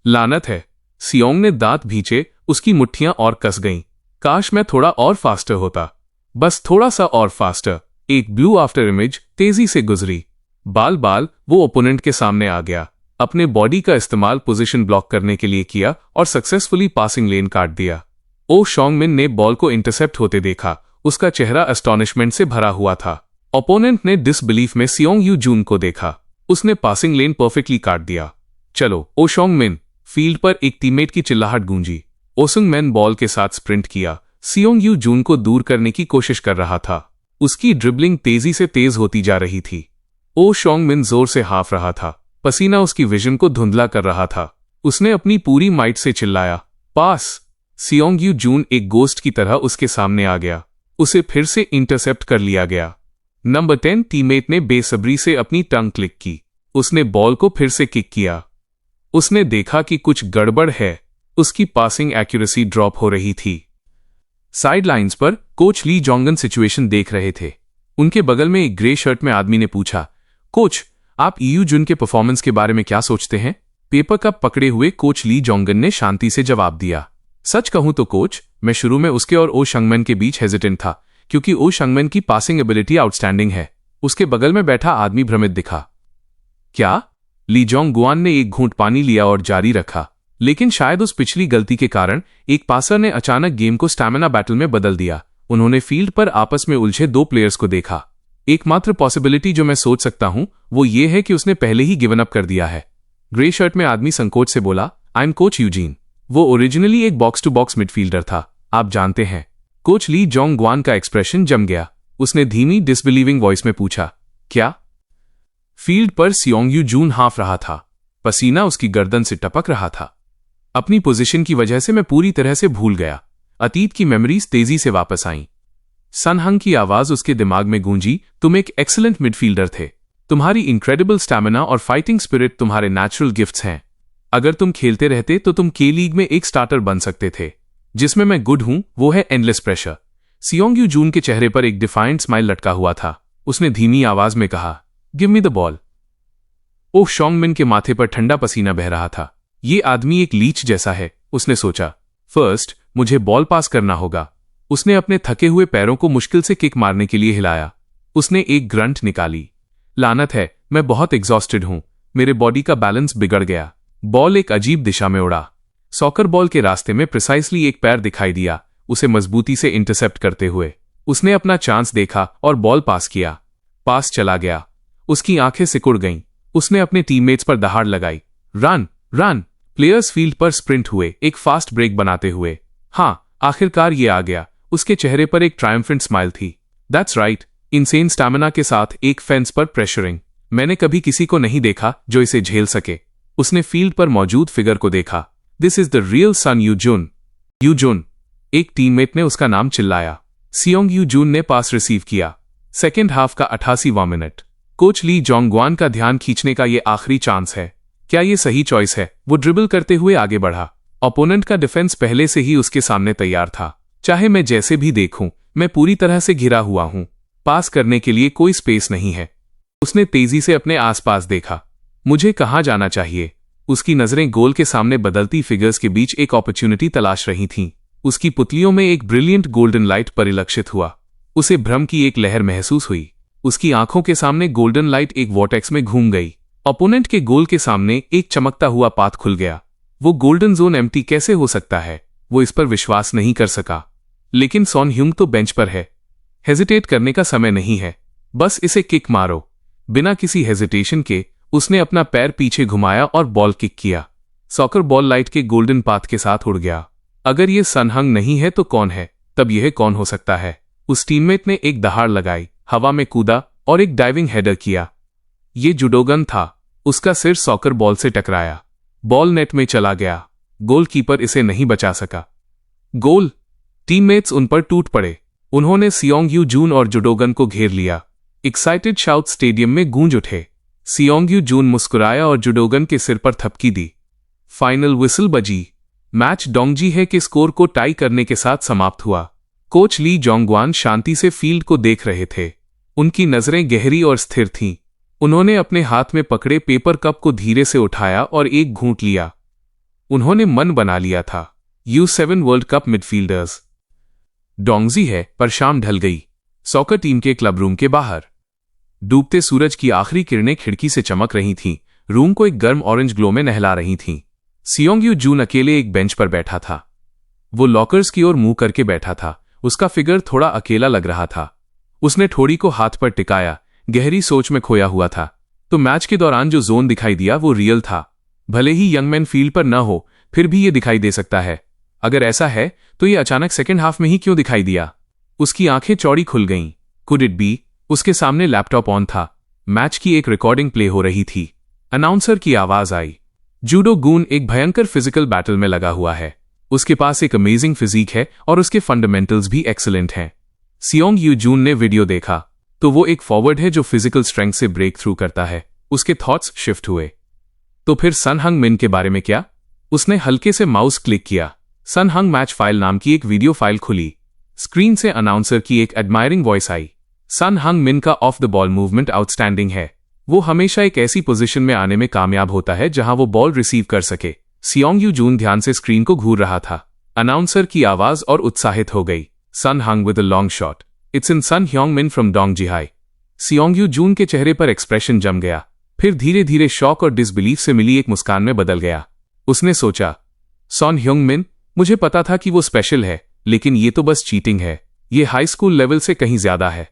लानत है। सियोंग ने दांत भींचे। उसकी मुट्ठियां और कस गईं। काश मैं थोड़ा और फास्टर होता, बस थोड़ा सा और फास्टर। एक ब्लू आफ्टर इमेज तेजी से गुजरी। बाल बाल वो ओपोनेंट के सामने आ गया। अपने बॉडी का इस्तेमाल पोजीशन ब्लॉक करने के लिए किया और सक्सेसफुली पासिंग लेन काट दिया। ओ शॉन्ग मिन ने बॉल को इंटरसेप्ट होते देखा। उसका चेहरा एस्टॉनिशमेंट से भरा हुआ था। ओपोनेंट ने डिसबिलीफ में सियोंग यू जून को देखा। उसने पासिंग लेन परफेक्टली काट दिया। चलो ओ शॉन्ग मिन। फील्ड पर एक टीममेट की चिल्लाहट गूंजी। ओसुंग मैन बॉल के साथ स्प्रिंट किया। सियोंग यू जून को दूर करने की कोशिश कर रहा था। उसकी ड्रिबलिंग तेजी से तेज होती जा रही थी। ओ शॉन्ग मिन जोर से हाफ रहा था। पसीना उसकी विजन को धुंधला कर रहा था। उसने अपनी पूरी माइट से चिल्लाया, पास। सियोंग यू जून एक गोस्ट की तरह उसके सामने आ गया। उसे फिर से इंटरसेप्ट कर लिया गया। नंबर 10 टीममेट ने बेसब्री से अपनी टंग क्लिक की। उसने बॉल को फिर से किक किया। उसने देखा कि कुछ गड़बड़ है। उसकी पासिंग एक्यूरेसी ड्रॉप हो रही थी। साइडलाइंस पर कोच ली जोंगन सिचुएशन देख रहे थे। उनके बगल में एक ग्रे शर्ट में आदमी ने पूछा, कोच, आप यू जुन के परफॉर्मेंस के बारे में क्या सोचते हैं? पेपर कप पकड़े हुए कोच ली जोंगन ने शांति से जवाब दिया, सच कहूं तो कोच, मैं शुरू में उसके और ओ शंगमैन के बीच हेजिटेंट था, क्योंकि ओ शंगमेन की पासिंग एबिलिटी आउटस्टैंडिंग है। उसके बगल में बैठा आदमी भ्रमित दिखा। क्या? ली जोंग गुआन ने एक घूंट पानी लिया और जारी रखा, लेकिन शायद उस पिछली गलती के कारण एक पासर ने अचानक गेम को स्टैमिना बैटल में बदल दिया। उन्होंने फील्ड पर आपस में उलझे दो प्लेयर्स को देखा। एकमात्र पॉसिबिलिटी जो मैं सोच सकता हूं वो ये है कि उसने पहले ही गिवन अप कर दिया है। ग्रे शर्ट में आदमी संकोच से बोला, आई एम कोच यूजीन। वो ओरिजिनली एक बॉक्स टू बॉक्स मिडफील्डर था, आप जानते हैं। कोच ली जोंग गुआन का एक्सप्रेशन जम गया। उसने धीमी डिसबिलीविंग वॉइस में पूछा, क्या? फील्ड पर सियोंग यू जून हाँफ रहा था। पसीना उसकी गर्दन से टपक रहा था। अपनी पोजीशन की वजह से मैं पूरी तरह से भूल गया। अतीत की मेमोरीज तेजी से वापस आईं। सन हंग की आवाज उसके दिमाग में गूंजी, तुम एक एक्सीलेंट मिडफील्डर थे। तुम्हारी इनक्रेडिबल स्टैमिना और फाइटिंग स्पिरिट तुम्हारे नेचुरल गिफ्ट्स हैं। अगर तुम खेलते रहते तो तुम के लीग में एक स्टार्टर बन सकते थे। जिसमें मैं गुड हूं वो है एंडलेस प्रेशर। सियोंग यू जून के चेहरे पर एक डिफाइंट स्माइल लटका हुआ था। उसने धीमी आवाज में कहा, गिव मी द बॉल। ओह शोंगमिन के माथे पर ठंडा पसीना बह रहा था। ये आदमी एक लीच जैसा है, उसने सोचा। फर्स्ट मुझे बॉल पास करना होगा। उसने अपने थके हुए पैरों को मुश्किल से किक मारने के लिए हिलाया। उसने एक ग्रंट निकाली। लानत है, मैं बहुत एग्जॉस्टेड हूं। मेरे बॉडी का बैलेंस बिगड़ गया। बॉल एक अजीब दिशा में उड़ा। सॉकर बॉल के रास्ते में प्रिसाइसली एक पैर दिखाई दिया, उसे मजबूती से इंटरसेप्ट करते हुए। उसने अपना चांस देखा और बॉल पास किया। पास चला गया। उसकी आंखें सिकुड़ गईं। उसने अपने टीममेट्स पर दहाड़ लगाई, रन रन। प्लेयर्स फील्ड पर स्प्रिंट हुए, एक फास्ट ब्रेक बनाते हुए। हाँ, आखिरकार ये आ गया। उसके चेहरे पर एक ट्रायम्फेंट स्माइल थी। दैट्स राइट, इनसेन स्टैमिना के साथ एक फेंस पर प्रेशरिंग। मैंने कभी किसी को नहीं देखा जो इसे झेल सके। उसने फील्ड पर मौजूद फिगर को देखा। दिस इज द रियल सन यूजुन। यूजुन, एक टीममेट ने उसका नाम चिल्लाया। सियोंग यूजुन ने पास रिसीव किया। सेकेंड हाफ का 88वां मिनट। कोच ली जोंगगुआन का ध्यान खींचने का ये आखिरी चांस है। क्या ये सही चॉइस है? वो ड्रिबल करते हुए आगे बढ़ा। ओपोनेंट का डिफेंस पहले से ही उसके सामने तैयार था। चाहे मैं जैसे भी देखूं, मैं पूरी तरह से घिरा हुआ हूं। पास करने के लिए कोई स्पेस नहीं है। उसने तेजी से अपने आसपास देखा। मुझे कहां जाना चाहिए? उसकी नजरें गोल के सामने बदलती फिगर्स के बीच एक अपॉर्चुनिटी तलाश रही थीं। उसकी पुतलियों में एक ब्रिलियंट गोल्डन लाइट परिलक्षित हुआ। उसे भ्रम की एक लहर महसूस हुई। उसकी आंखों के सामने गोल्डन लाइट एक वॉर्टेक्स में घूम गई। ओपोनेंट के गोल के सामने एक चमकता हुआ पाथ खुल गया। वो गोल्डन जोन एम्प्टी कैसे हो सकता है? वो इस पर विश्वास नहीं कर सका। लेकिन सॉन ह्यूंग तो बेंच पर है। हेजिटेट करने का समय नहीं है, बस इसे किक मारो। बिना किसी हेजिटेशन के उसने अपना पैर पीछे घुमाया और बॉल किक किया। सॉकर बॉल लाइट के गोल्डन पाथ के साथ उड़ गया। अगर ये सन हंग नहीं है तो कौन है? तब यह कौन हो सकता है? उस टीममेट ने एक दहाड़ लगाई, हवा में कूदा और एक डाइविंग हेडर किया। ये जुडोगन था। उसका सिर सॉकर बॉल से टकराया। बॉल नेट में चला गया। गोलकीपर इसे नहीं बचा सका। गोल! टीममेट्स उन पर टूट पड़े। उन्होंने सियोंग यू जून और जुडोगन को घेर लिया। एक्साइटेड शाउट स्टेडियम में गूंज उठे। सियोंग यू जून मुस्कुराया और जुडोगन के सिर पर थपकी दी। फाइनल विसल बजी। मैच डोंगजी है के स्कोर को टाई करने के साथ समाप्त हुआ। कोच ली जोंगगुआन शांति से फील्ड को देख रहे थे। उनकी नजरें गहरी और स्थिर थीं। उन्होंने अपने हाथ में पकड़े पेपर कप को धीरे से उठाया और एक घूंट लिया। उन्होंने मन बना लिया था, U7 वर्ल्ड कप मिडफील्डर्स। डोंगजी है, पर शाम ढल गई। सॉकर टीम के क्लब रूम के बाहर डूबते सूरज की आखिरी किरणें खिड़की से चमक रही थीं। रूम को एक गर्म ऑरेंज ग्लो में नहला रही थीं। सियोंग यू जून अकेले एक बेंच पर बैठा था। वो लॉकर्स की ओर मुंह करके बैठा था। उसका फिगर थोड़ा अकेला लग रहा था। उसने ठोड़ी को हाथ पर टिकाया, गहरी सोच में खोया हुआ था। तो मैच के दौरान जो जोन दिखाई दिया वो रियल था। भले ही यंगमैन फील्ड पर न हो, फिर भी ये दिखाई दे सकता है। अगर ऐसा है तो ये अचानक सेकेंड हाफ में ही क्यों दिखाई दिया? उसकी आंखें चौड़ी खुल गईं। Could it be? उसके सामने लैपटॉप ऑन था। मैच की एक रिकॉर्डिंग प्ले हो रही थी। अनाउंसर की आवाज आई, जूडो गून एक भयंकर फिजिकल बैटल में लगा हुआ है। उसके पास एक अमेजिंग फिजिक है और उसके फंडामेंटल्स भी एक्सीलेंट हैं। सियोंग यू जून ने वीडियो देखा तो वो एक फॉरवर्ड है जो फिजिकल स्ट्रेंथ से ब्रेक थ्रू करता है। उसके थॉट्स शिफ्ट हुए। तो फिर सन हंग मिन के बारे में क्या? उसने हल्के से माउस क्लिक किया। सन हंग मैच फाइल नाम की एक वीडियो फाइल खुली। स्क्रीन से अनाउंसर की एक एडमायरिंग वॉइस आई। सन हंग मिन का of the ball movement outstanding है। वो हमेशा एक ऐसी पोजीशन में आने में कामयाब होता है जहां वो बॉल रिसीव कर सके। सियोंग यू जून ध्यान से स्क्रीन को घूर रहा था। अनाउंसर की आवाज और उत्साहित हो गई। Son Hung with a long shot. It's in Son Hyong Min from Dongji high. Seong Jun के चेहरे पर एक्सप्रेशन जम गया, फिर धीरे धीरे शॉक और डिसबिलीफ से मिली एक मुस्कान में बदल गया। उसने सोचा, सन ह्योंग मिन, मुझे पता था कि वो स्पेशल है, लेकिन ये तो बस चीटिंग है। ये हाई स्कूल लेवल से कहीं ज्यादा है।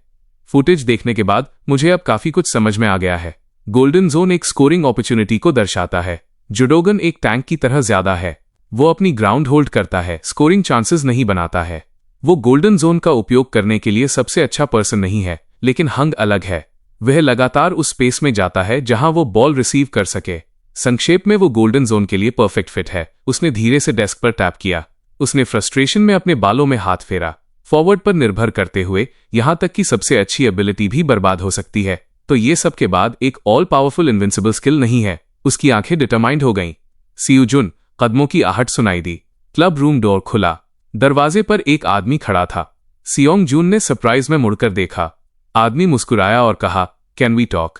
फुटेज देखने के बाद मुझे अब काफी कुछ समझ में आ गया है। गोल्डन जोन एक स्कोरिंग अपॉर्चुनिटी को दर्शाता है। जुडोगन एक टैंक की तरह ज्यादा है। वो अपनी ग्राउंड होल्ड करता है, स्कोरिंग चांसेस नहीं बनाता है। वो गोल्डन जोन का उपयोग करने के लिए सबसे अच्छा पर्सन नहीं है, लेकिन हंग अलग है। वह लगातार उस स्पेस में जाता है जहां वो बॉल रिसीव कर सके। संक्षेप में वो गोल्डन जोन के लिए परफेक्ट फिट है। उसने धीरे से डेस्क पर टैप किया। उसने फ्रस्ट्रेशन में अपने बालों में हाथ फेरा। फॉरवर्ड पर निर्भर करते हुए यहां तक कि सबसे अच्छी एबिलिटी भी बर्बाद हो सकती है। तो ये सब के बाद एक ऑल पावरफुल इनविंसिबल स्किल नहीं है। उसकी आंखें डिटरमाइंड हो गईं। सियुजुन, कदमों की आहट सुनाई दी। क्लब रूम डोर खुला। दरवाजे पर एक आदमी खड़ा था। सियोंग जून ने सरप्राइज में मुड़कर देखा। आदमी मुस्कुराया और कहा, कैन वी टॉक?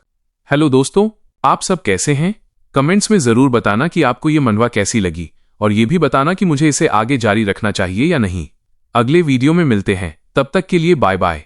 हेलो दोस्तों, आप सब कैसे हैं? कमेंट्स में जरूर बताना कि आपको ये मनवा कैसी लगी, और ये भी बताना कि मुझे इसे आगे जारी रखना चाहिए या नहीं। अगले वीडियो में मिलते हैं, तब तक के लिए बाय बाय।